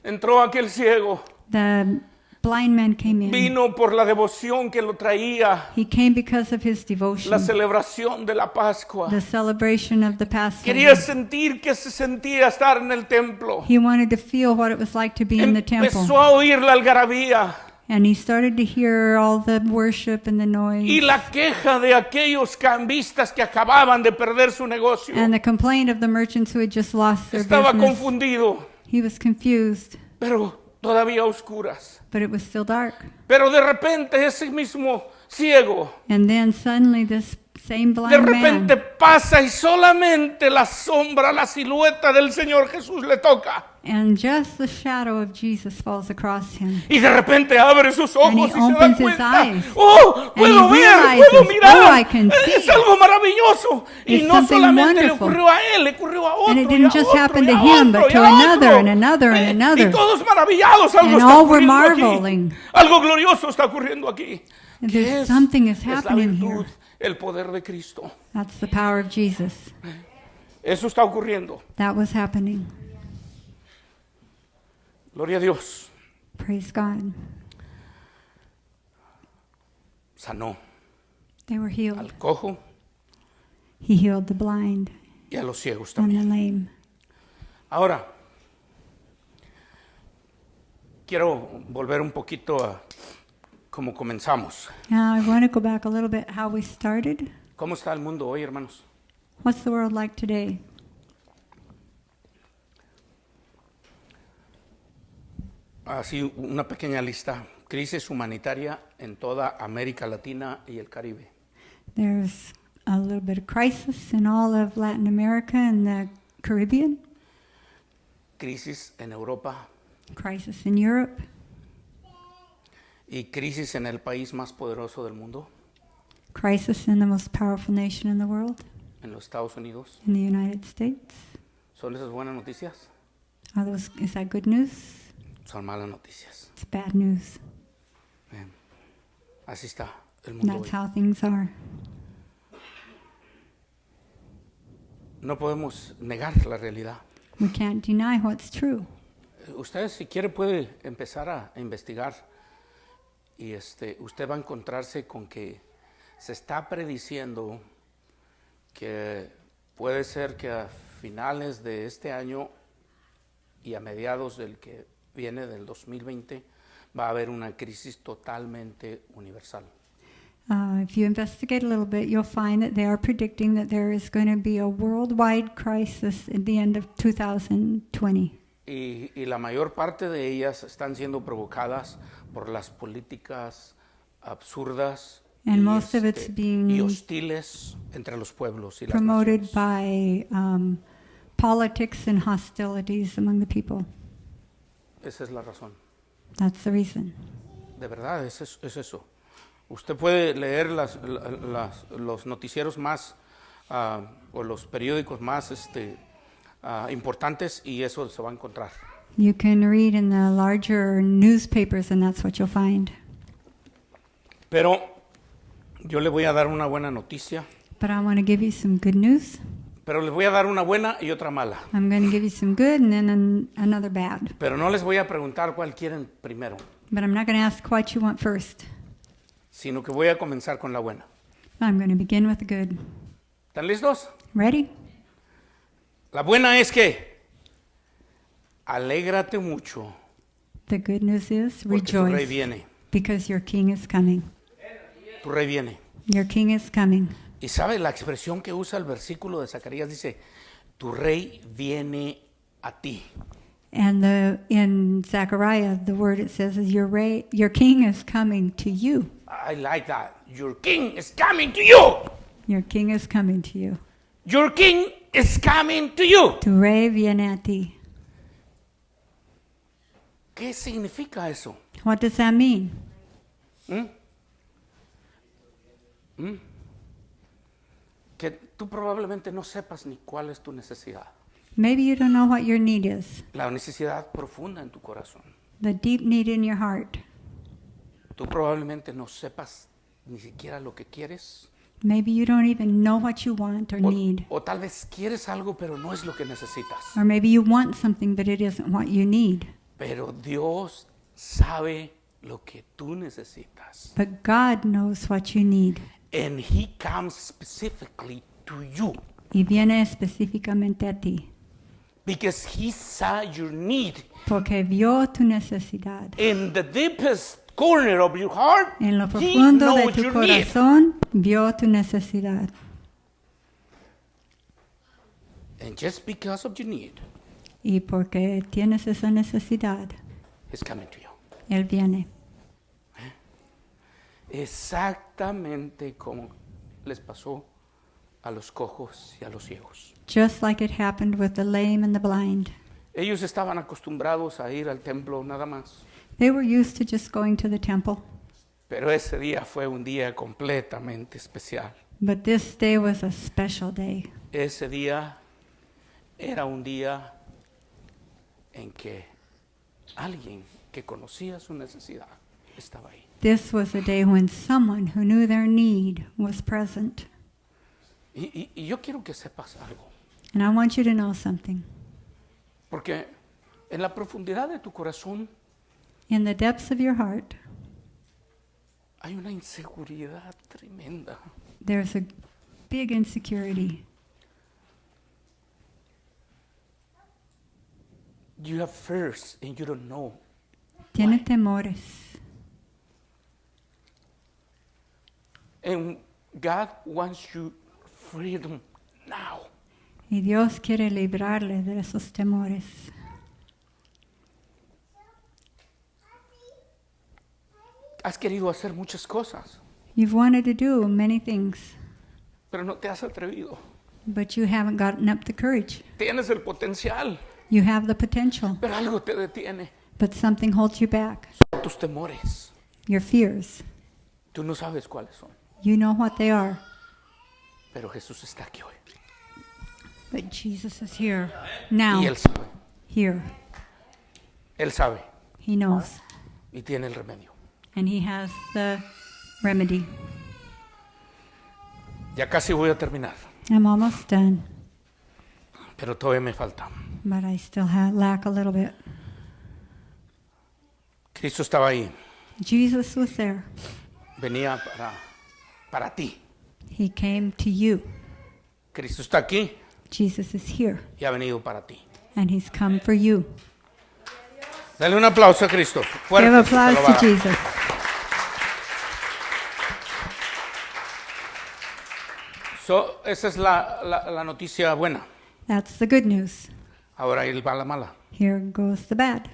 entró aquel ciego. The blind man came in. Vino por la devoción que lo traía. He came because of his devotion, La celebración de la Pascua. the celebration of the Passover. Quería sentir que se sentía estar en el templo. He wanted to feel what it was like to be in the Empezó temple. a oír la algarabía And he started to hear all the worship and the y noise la queja de aquellos cambistas que acababan de perder su negocio. and the complaint of the merchants who had just lost their Estaba business. confundido, He was confused, pero todavía a oscuras. but it was still dark. Pero de repente ese mismo ciego, And then suddenly this same de blind repente man, pasa y solamente la sombra, la silueta del Señor Jesús le toca. and just the shadow of Jesus falls across him. Y de repente abre sus ojos And he y se da opens his cuenta. eyes. ¡Oh! ¡Puedo And he ver! realizes, ¡Puedo mirar! "Oh, I can Es see." algo maravilloso. Y It's no something solamente le wonderful. ocurrió a él, le ocurrió a otro. And it y didn't a just otro, happen y to a him, otro, but y to a another otro. and another and another. Y todos maravillados. Algo And está all were ocurriendo aquí. marveling. Algo glorioso está ocurriendo aquí. And ¿Qué there's es? something is Es la happening virtud, here. el poder de Cristo. That's the power of Jesus. Eso está ocurriendo. That was happening. Gloria a Dios. Praise God. Sanó They were healed. al cojo He healed the blind y a los ciegos and también. the lame. Ahora, quiero volver un poquito a cómo comenzamos. Now I want to go back a little bit how we started. ¿Cómo está el mundo hoy, hermanos? What's the world like today? Así, una pequeña lista. Crisis humanitaria en toda América Latina y el Caribe. There's a little bit of crisis in all of Latin America and the Caribbean, Crisis en Europa crisis in Europe, y crisis en el país más poderoso del mundo, crisis in the most powerful nation in the world, en los Estados Unidos. in the United States. ¿Son esas buenas noticias? Is that good news? Son malas noticias. It's bad news. Bien. Así está el And mundo that's hoy. how things are. No podemos negar la realidad. We can't deny what's true. Usted, si quiere, puede empezar a investigar y usted va a encontrarse con que se está prediciendo que puede ser que a finales de este año y a mediados del que viene, del 2020, va a haber una crisis totalmente universal. If you investigate a little bit, you'll find that they are predicting that there is going to be a worldwide crisis at the end of 2020. Y la mayor parte de ellas están siendo provocadas por las políticas absurdas And y, most of it's being y hostiles entre los pueblos y las promoted naciones. by politics and hostilities among the people. Esa es la razón. That's the reason. De verdad, es eso. Usted puede leer los noticieros más o los periódicos más importantes y eso se va a encontrar. You can read in the larger newspapers, and that's what you'll find. Pero yo le voy a dar una buena noticia, But I want to give you some good news. pero les voy a dar una buena y otra mala. I'm going to give you some good and then another bad. Pero no les voy a preguntar cuál quieren primero, But I'm not going to ask what you want first. sino que voy a comenzar con la buena. I'm going to begin with the good. ¿Están listos? Ready? La buena es que alégrate mucho The good news is porque tu rey rejoice viene. because your king is coming. Tu rey viene. Your king is coming. Y sabe la expresión que usa el versículo de Zacarías, dice, tu rey viene a ti. And in Zechariah, the word it says is your king is coming to you. I like that. Your king is coming to you. Your king is coming to you. Your king is coming to you. Tu rey viene a ti. ¿Qué significa eso? What does that mean? Que tú probablemente no sepas ni cuál es tu necesidad. Maybe you don't know what your need is, La necesidad profunda en tu corazón. the deep need in your heart. Tú probablemente no sepas ni siquiera lo que quieres. Maybe you don't even know what you want or need. O tal vez quieres algo, pero no es lo que necesitas. Or maybe you want something, but it isn't what you need. Pero Dios sabe lo que tú necesitas. But God knows what you need. And He comes specifically to you. Y viene específicamente a ti. Because He saw your need Porque vio tu necesidad. in the deepest corner of your heart. En lo He profundo de knows tu your need. corazón, vio tu necesidad. And just because of your need, Y porque tienes esa necesidad, He's coming to you. Él viene. Exactamente como les pasó a los cojos y a los ciegos. Just like it happened with the lame and the blind. Ellos estaban acostumbrados a ir al templo nada más. They were used to just going to the temple. Pero ese día fue un día completamente especial. But this day was a special day. Ese día era un día en que alguien que conocía su necesidad estaba ahí. This was a day when someone who knew their need was present. Y yo quiero que sepas algo, And I want you to know something. porque en la profundidad de tu corazón In the depths of your heart, hay una inseguridad tremenda. there's a big insecurity. You have fears and you don't know. Tiene temores. And God wants you freedom now. Y Dios quiere librarle de esos temores. Has querido hacer muchas cosas, You've wanted to do many things, pero no te has atrevido. but you haven't gotten up the courage. Tienes el potencial, You have the potential, pero algo te detiene. but something holds you back. Tus temores, Your fears. tú no sabes cuáles son, You know what they are. pero Jesús está aquí hoy. But Jesus is here now. Y Él sabe, Here. Él sabe He knows. y tiene el remedio. And He has the remedy. Ya casi voy a terminar, I'm almost done, pero todavía me falta. but I still lack a little bit. Cristo estaba ahí, Jesus was there. venía para ti. He came to you. Cristo está aquí Jesus is here, y ha venido para ti. and He's come for you. Dale un aplauso a Cristo. Fuerte, Give se lo applause va a to dar. Jesus. Esa es la noticia buena. That's the good news. Ahora ahí va la mala. Here goes the bad.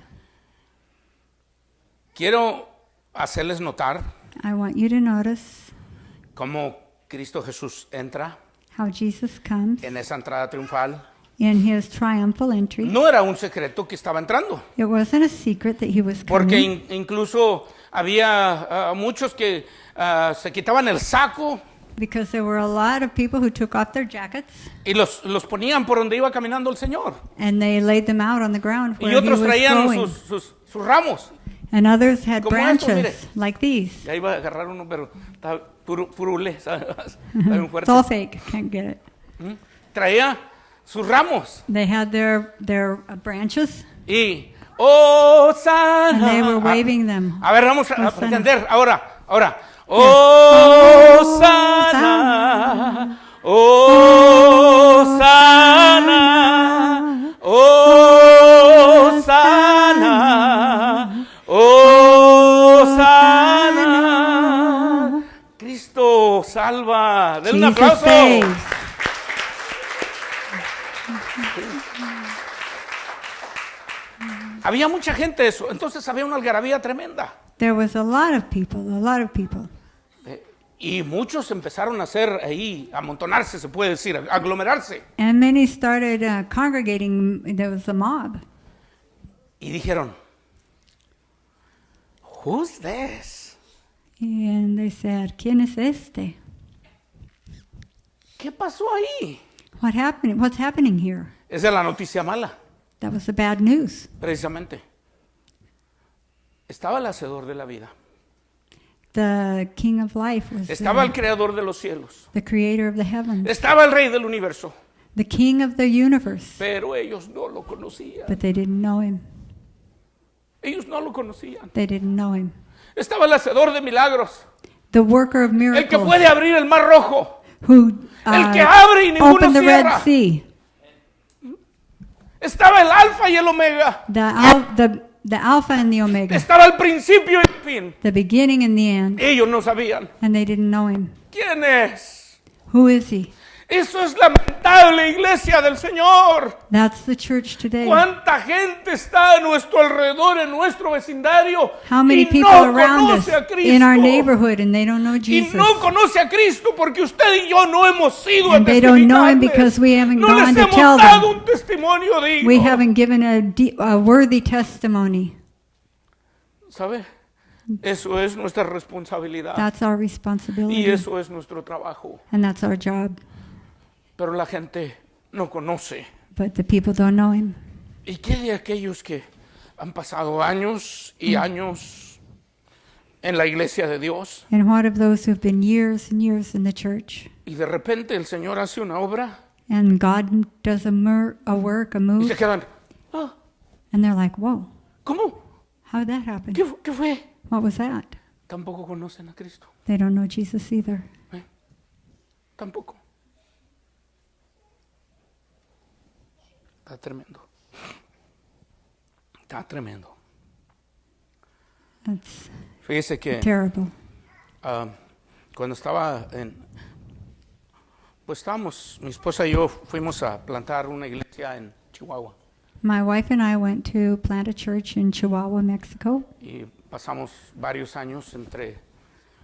Quiero hacerles notar I want you to notice cómo Cristo Jesús entra how Jesus comes en esa entrada triunfal. in His triumphal entry. No era un secreto que estaba entrando, It wasn't a secret that He was porque coming, incluso había muchos que se quitaban el saco because there were a lot of people who took off their jackets y los ponían por donde iba caminando el Señor. and they laid them out on the ground Y where He otros was traían going. sus ramos. And others had Como estos, mire. branches like these. Y ahí iba a agarrar uno, pero estaba puro hule, ¿sabes? Estaba bien It's fuerte. all fake. Can't get it. Traía sus ramos They had their branches y ¡oh, and they were sana! waving them. A ver, vamos a Hosanna. pretender ahora. ¡Oh, sana! ¡Oh, sana! ¡Oh, sana! ¡Oh, sana! Cristo salva. Den un Jesus aplauso. saves. Había mucha gente eso, entonces había una algarabía tremenda. There was a lot of people, a lot of people. Y muchos empezaron a hacer ahí, a amontonarse, se puede decir, a aglomerarse. And many started congregating. There was a mob. Y dijeron, "Who's this?" And they said, ¿Quién es este? ¿Qué pasó ahí? What happened? What's happening here? Esa es la noticia mala, That was the bad news. precisamente. Estaba el hacedor de la vida. The King of Life was Estaba el creador de los cielos. the creator of the heavens, Estaba el rey del universo. the King of the universe. Pero ellos no lo conocían. But they didn't know him. Ellos no lo conocían. They didn't know him. Estaba el hacedor de milagros. The worker of El que miracles puede abrir el mar rojo. who El que abre y ninguno opened the cierra. Red Sea. Estaba el alfa y el omega. The Alpha and the Omega. Estaba el principio y el fin. The beginning and the end. Ellos no sabían. And they didn't know him. ¿Quién es? Who is he? Eso es lamentable, iglesia del Señor. That's the church today. ¿Cuánta gente está a nuestro alrededor, en nuestro vecindario, How many y people no around us conoce a Cristo? in our neighborhood and they don't know Y Jesus? no conoce a Cristo porque usted y yo no hemos sido a And they don't know him testificarles. because we haven't No gone les to hemos tell dado them. un testimonio digno. We haven't given a worthy testimony. ¿Sabe? Eso es nuestra responsabilidad. That's our Y responsibility. eso es nuestro trabajo. And that's our job. Pero la gente no conoce. But the people don't know him. ¿Y qué de aquellos que han pasado años y años en la iglesia de Dios? And what of those who've been years and years in the church? Y de repente el Señor hace una obra And God does a work, a y move, se quedan, "Ah, and they're like, whoa, ¿cómo? how'd that happen? ¿Qué fue? What was that? Tampoco conocen a Cristo. They don't know Jesus either. Tampoco. Está tremendo. Está tremendo. That's Fíjese que terrible. cuando estaba pues estábamos, mi esposa y yo fuimos a plantar una iglesia en Chihuahua My wife and I went to plant a church in Chihuahua, Mexico, y pasamos varios años entre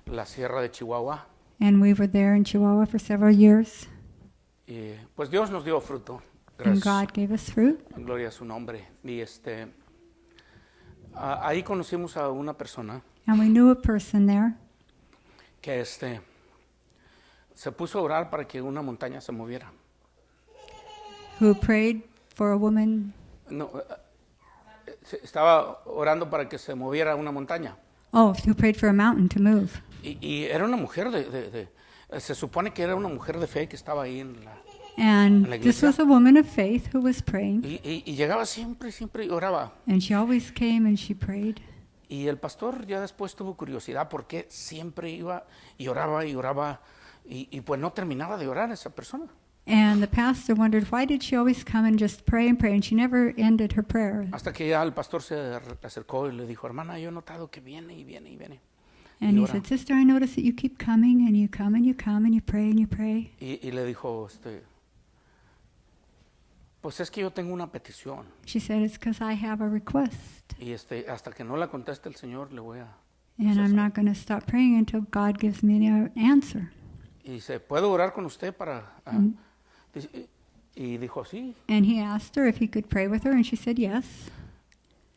la sierra de Chihuahua and we were there in Chihuahua for several years, y pues Dios nos dio fruto. and Gracias. God gave us fruit. Gloria a su nombre. Y ahí conocimos a una persona And we knew a person there que se puso a orar para que una montaña se moviera. who prayed for a woman. No, estaba orando para que se moviera una montaña. Oh, who prayed for a mountain to move. Y era una mujer se supone que era una mujer de fe que estaba ahí en la... And ¿En la this iglesia? was a woman of faith who was praying. Y llegaba siempre y oraba. And she always came and she prayed. Y el pastor ya después tuvo curiosidad porque siempre iba y oraba y pues no terminaba de orar esa persona. And the pastor wondered, why did she always come and just pray and pray? And she never ended her prayer. Hasta que ya el pastor se acercó y le dijo, hermana, yo he notado que viene y viene y viene. And Y he ora. said, sister, I notice that you keep coming and you come and you come and you pray and you pray. Y le dijo, pues es que yo tengo una petición. She said, it's because I have a request. Y hasta que no la conteste el Señor, le voy a... And I'm not going to stop praying until God gives me an answer. Y dice, ¿puedo orar con usted para...? Y dijo, sí. And he asked her if he could pray with her, and she said yes.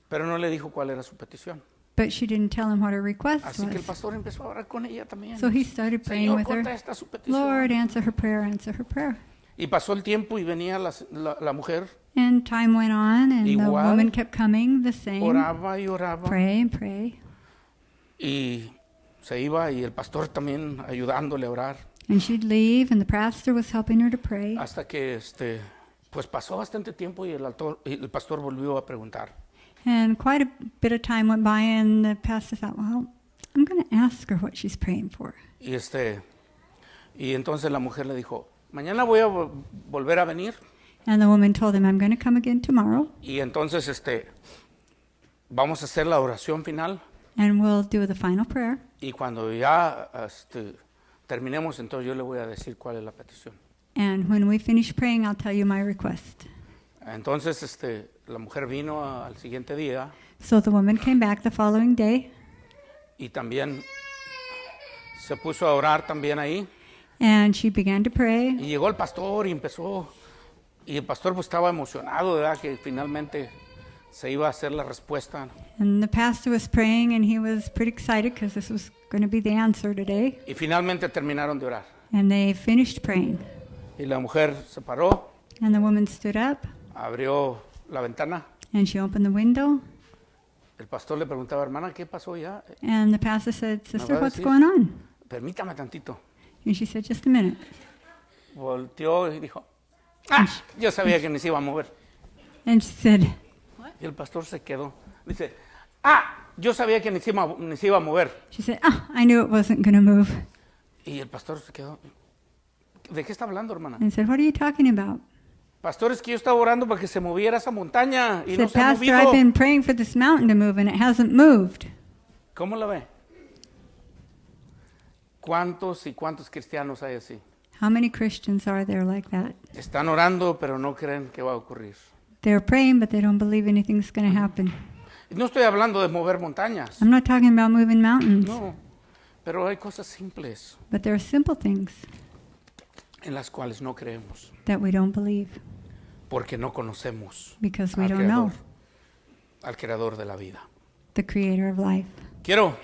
Pero no le dijo cuál era su petición. But she didn't tell him what her request Así que el was. pastor empezó a orar con ella también. So he started praying Señor, with her. contesta su petición. Lord, answer her prayer, answer her prayer. Y pasó el tiempo y venía la mujer, And time went on, and the Igual. woman kept coming the same. oraba y oraba. Pray and pray. Y se iba y el pastor también ayudándole a orar. And she'd leave, and the pastor was helping her to pray. Hasta que pues pasó bastante tiempo y el pastor volvió a preguntar. And quite a bit of time went by, and the pastor thought, well, I'm going to ask her what she's praying for. Y y entonces la mujer le dijo, mañana voy a volver a venir. And the woman told him, I'm going to come again tomorrow, Y entonces vamos a hacer la oración final. and we'll do the final prayer. Y cuando ya terminemos, entonces yo le voy a decir cuál es la petición. And when we finish praying, I'll tell you my request. Entonces la mujer vino al siguiente día So the woman came back the following day, y también se puso a orar también ahí. and she began to pray. Y llegó el pastor y empezó, y el pastor pues estaba emocionado, ¿verdad? Que finalmente se iba a hacer la respuesta. And the pastor was praying, and he was pretty excited because this was going to be the answer today. Y finalmente terminaron de orar. And they finished praying. Y la mujer se paró, And the woman stood up, abrió la ventana. and she opened the window. El pastor le preguntaba, hermana, ¿qué pasó ya? And the pastor said, ¿Me "Sister, va a what's decir? going on?" Permítame tantito. And she said, "Just a minute." Volteó y dijo, ah, yo sabía que ni se iba a mover. And she said, Y el pastor se quedó. Dice, ah, yo sabía que ni se iba a mover. I knew it wasn't going to move. Y el pastor se quedó. ¿De qué está hablando, hermana? And said, "What are you talking about?" Pastor, es que yo estaba orando para que se moviera esa montaña y no Said, se ha "Pastor, I've movido. been praying for this mountain to move, and it hasn't moved." ¿Cómo la ve? ¿Cuántos y cuántos cristianos hay así? How many Christians are there like that? Están orando, pero no creen que va a ocurrir. They're praying, but they don't believe anything's going to happen. No estoy hablando de mover montañas, I'm not talking about moving mountains, no, pero hay cosas simples but there are simple things en las cuales no creemos, that we don't believe porque no conocemos because we al don't know al creador de la vida. the creator of life. Quiero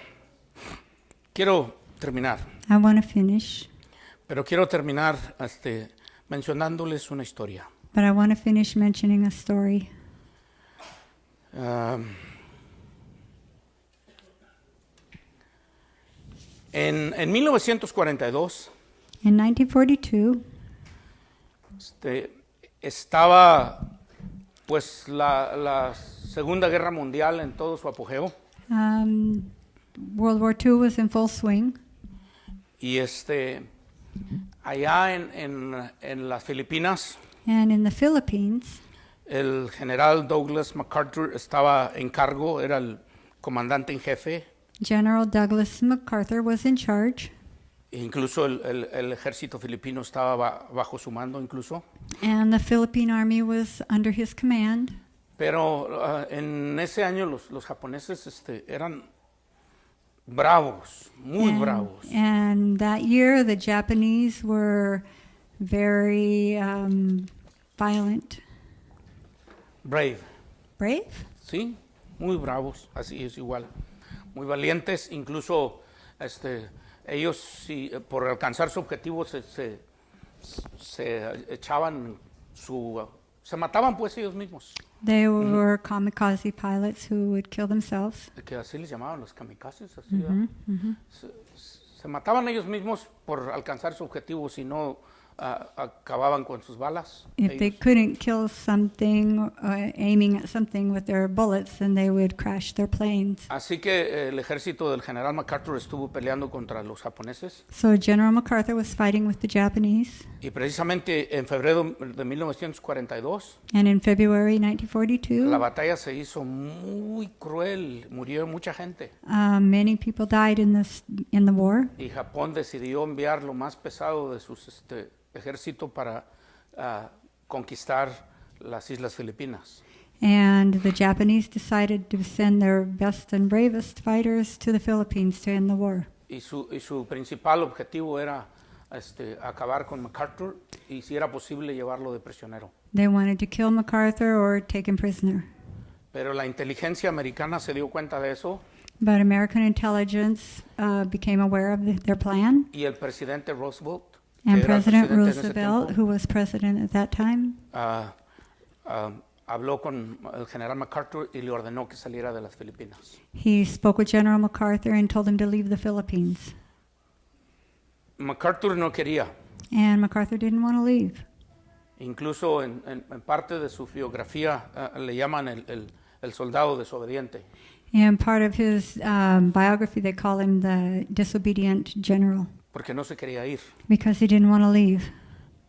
terminar, I want to finish, pero quiero terminar mencionándoles una historia. but I want to finish mentioning a story. En 1942 In 1942, estaba pues la Segunda Guerra Mundial en todo su apogeo World War II was in full swing, y allá en las Filipinas and in the Philippines, el general Douglas MacArthur estaba en cargo, era el comandante en jefe. General Douglas MacArthur was in charge, Incluso el ejército filipino estaba bajo su mando incluso. and the Philippine army was under his command. Pero en ese año los japoneses eran bravos, muy bravos. And that year, the Japanese were very violent. Brave, Brave? sí, muy bravos, así es igual. Muy valientes, incluso ellos por alcanzar su objetivo se echaban se mataban pues ellos mismos. They were kamikaze pilots who would kill themselves. Que así les llamaban los kamikazes, así, ¿verdad? Se mataban ellos mismos por alcanzar su objetivo, si no acababan con sus balas. If they couldn't kill something, aiming at something with their bullets, then they would crash their planes. Así que el ejército del general MacArthur estuvo peleando contra los japoneses So General MacArthur was fighting with the Japanese, y precisamente en febrero de 1942 and in February la 1942, batalla se hizo muy cruel, murió mucha gente many people died in the war. y Japón decidió enviar lo más pesado de sus ejército para conquistar las Islas Filipinas. And the Japanese decided to send their best and bravest fighters to the Philippines to end the war. Y su principal objetivo era acabar con MacArthur y si era posible llevarlo de prisionero. They wanted to kill MacArthur or take him prisoner. Pero la inteligencia americana se dio cuenta de eso But American intelligence became aware of their plan. y el presidente Roosevelt, And que era el President presidente en ese Roosevelt, tiempo, who was president at that time, habló con el general MacArthur y le ordenó que saliera de las Filipinas. he spoke with General MacArthur and told him to leave the Philippines. MacArthur no quería. And MacArthur didn't want to leave. Incluso en parte de su biografía le llaman el soldado desobediente. In part of his biography, they call him the disobedient general Porque no se quería ir. because he didn't want to leave.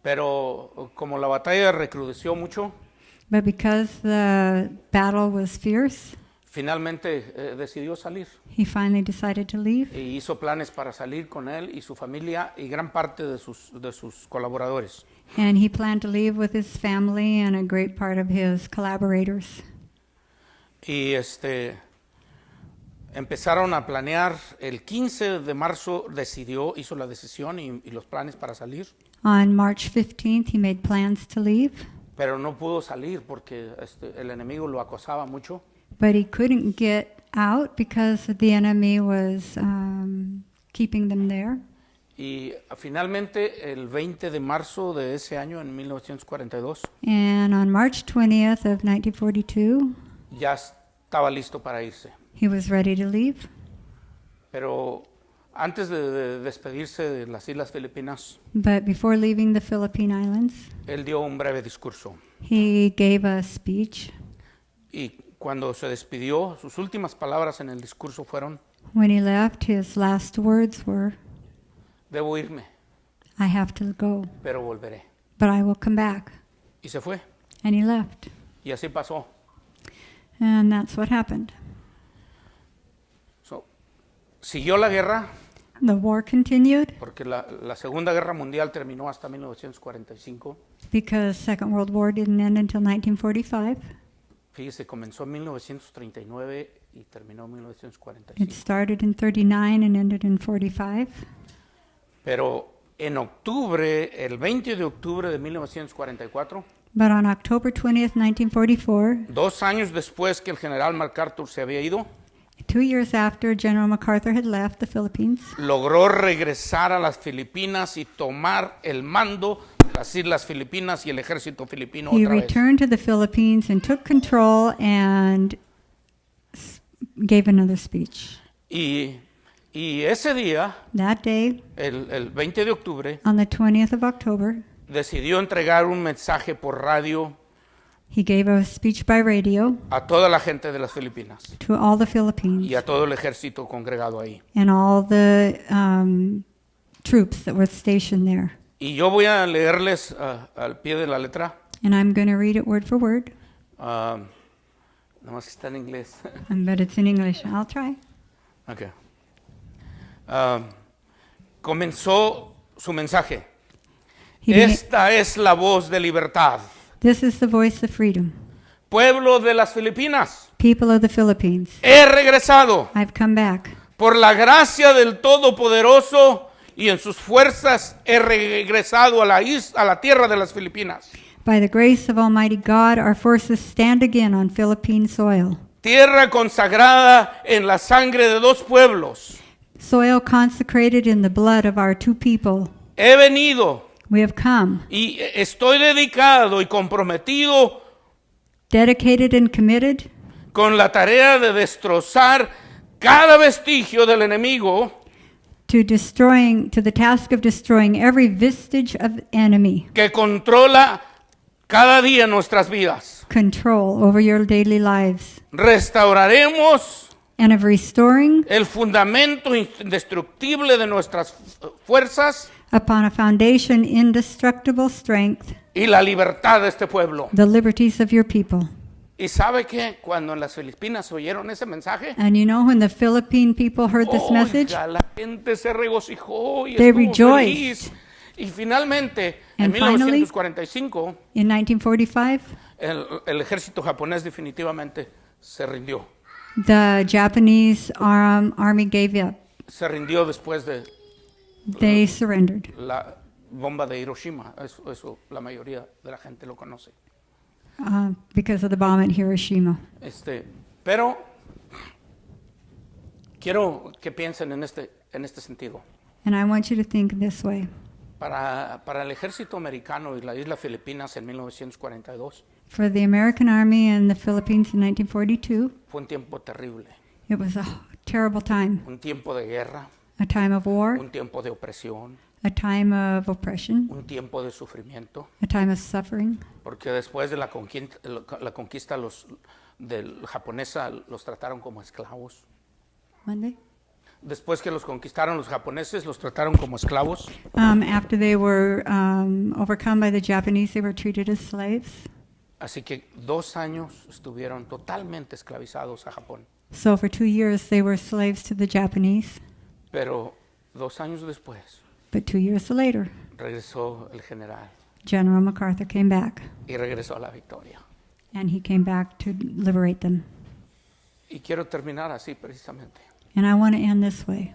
Pero como la batalla recrudeció mucho, But because the battle was fierce, finalmente decidió salir He finally decided to leave, y hizo planes para salir con él y su familia y gran parte de sus colaboradores. and he planned to leave with his family and a great part of his collaborators. Y empezaron a planear, el 15 de marzo hizo la decisión y los planes para salir, On March 15th, he made plans to leave, pero no pudo salir porque el enemigo lo acosaba mucho. but he couldn't get out because the enemy was keeping them there. Y finalmente el 20 de marzo de ese año, en 1942, And on March 20th of 1942, ya estaba listo para irse. he was ready to leave. Pero antes de despedirse de las Islas Filipinas, But before leaving the Philippine Islands, él dio un breve discurso. he gave a speech. Y cuando se despidió, sus últimas palabras en el discurso fueron: When he left, his last words were, debo irme, I have to go, pero volveré. but I will come back. Y se fue. And he left. Y así pasó. And that's what happened. Siguió la guerra, The war continued porque la Segunda Guerra Mundial terminó hasta 1945. because Second World War didn't end until 1945. Fíjese, comenzó en 1939 y terminó en It 1945. started in 39 and ended in 45. Pero en octubre, el 20 de octubre de 1944, But on October 20th, 1944, 2 años después que el general MacArthur se había ido, 2 years after General MacArthur had left the Philippines, logró regresar a las Filipinas y tomar el mando de las Islas Filipinas y el ejército filipino he otra vez. returned to the Philippines and took control and gave another speech. Y ese día, That day, el 20 de octubre, on the 20th of October, decidió entregar un mensaje por radio he gave a speech by radio a toda la gente de las Filipinas to all the Philippines y a todo el ejército congregado ahí. and all the troops that were stationed there. Y yo voy a leerles al pie de la letra. And I'm going to read it word for word, Nada más que está en inglés. but it's in English. I'll try. Okay. Comenzó su mensaje. He began, Esta es la voz de libertad. This is the voice of freedom. Pueblo de las Filipinas, People of the Philippines, he regresado I've come back. por la gracia del Todopoderoso y en sus fuerzas he regresado a la tierra de las Filipinas. By the grace of Almighty God, our forces stand again on Philippine soil. Tierra consagrada en la sangre de 2 pueblos. Soil consecrated in the blood of our 2 people. He venido We have come, y estoy dedicado y comprometido dedicated and committed con la tarea de destrozar cada vestigio del enemigo to the task of destroying every vestige of enemy, que controla cada día nuestras vidas. control over your daily lives, Restauraremos and of restoring el fundamento indestructible de nuestras fuerzas upon a foundation indestructible strength y la libertad de este pueblo. the liberties of your people. ¿Y sabe qué? Cuando en las Filipinas oyeron ese mensaje, And you know, when the Philippine people heard this message, oiga, la gente se regocijó y They estuvo rejoiced. feliz. Y finalmente, en And finally, 1945, in 1945, el ejército japonés definitivamente se rindió. the Japanese army gave up. Se rindió después de They surrendered la bomba de Hiroshima. Eso la mayoría de la gente lo conoce. because of the bomb at Hiroshima. Pero quiero que piensen en este sentido. And I want you to think this way. Para el ejército americano y la isla Filipinas en 1942 For the American Army and the Philippines in 1942, fue un tiempo terrible. it was a terrible time, Un tiempo de guerra, a time of war, un tiempo de opresión, a time of oppression, un tiempo de sufrimiento. a time of suffering. Porque después de la conquista japonesa los trataron como esclavos. Monday? Después que los conquistaron los japoneses, los trataron como esclavos. After they were overcome by the Japanese, they were treated as slaves. Así que 2 años estuvieron totalmente esclavizados a Japón. So for 2 years they were slaves to the Japanese, Pero 2 años después but 2 years later, regresó el general General MacArthur came back, y regresó a la victoria. and he came back to liberate them. Y quiero terminar así precisamente, And I want to end this way,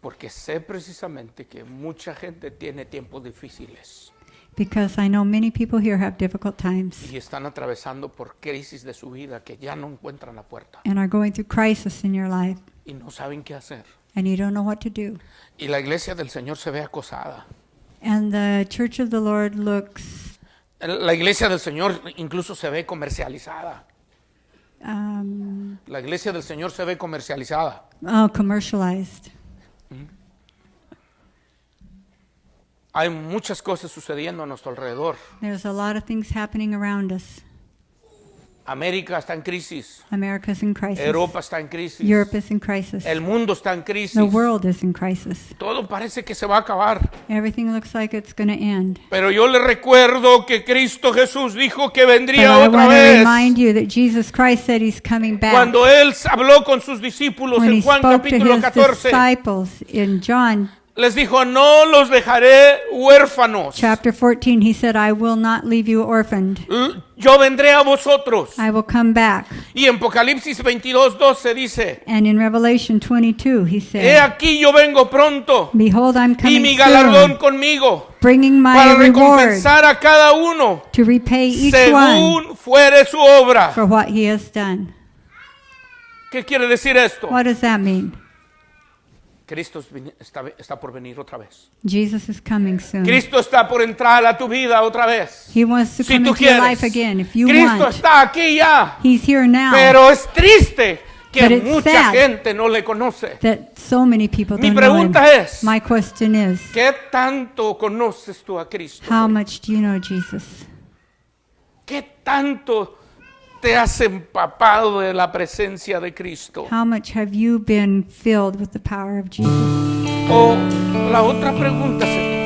porque sé precisamente que mucha gente tiene tiempos difíciles because I know many people here have difficult times y están atravesando por crisis de su vida que ya no encuentran la puerta and are going through crisis in your life, y no saben qué hacer. and you don't know what to do. Y la iglesia del Señor se ve acosada. And the church of the Lord looks La iglesia del Señor incluso se ve comercializada. La iglesia del Señor se ve comercializada. commercialized. Hay muchas cosas sucediendo a nuestro alrededor. There's a lot of things happening around us. América está en crisis. America's in crisis. Europa está en crisis. Europe is in crisis. El mundo está en crisis. The world is in crisis. Todo parece que se va a acabar. Everything looks like it's going to end. Pero yo le recuerdo que Cristo Jesús dijo que But vendría I otra want to vez. remind you that Jesus Christ said he's coming back. Cuando Él habló con sus discípulos When he en Juan spoke to capítulo his 14, disciples in John les dijo, no los dejaré huérfanos. chapter 14, he said, I will not leave you orphaned. Yo vendré a vosotros. I will come back. Y en Apocalipsis 22:12 dice, And in Revelation 22, he he said, aquí yo vengo pronto Behold, I'm y coming mi galardón soon, conmigo bringing para my reward recompensar a cada uno to repay each one según fuere su obra. for what he has done. ¿Qué quiere decir esto? What does that mean? Cristo está por venir otra vez. Jesus is coming soon. Cristo está por entrar a tu vida otra vez. He wants to Si come tú into your quieres. life again. If you Cristo want, está aquí ya. he's here now. Pero es triste But que it's mucha sad gente no le conoce. that so many people Mi don't know him. pregunta es, My question is, ¿qué tanto conoces tú a Cristo? how much do you know Jesus? ¿Qué tanto te has empapado de la presencia de Cristo? How much have you been filled with the power of Jesus? O la otra pregunta es,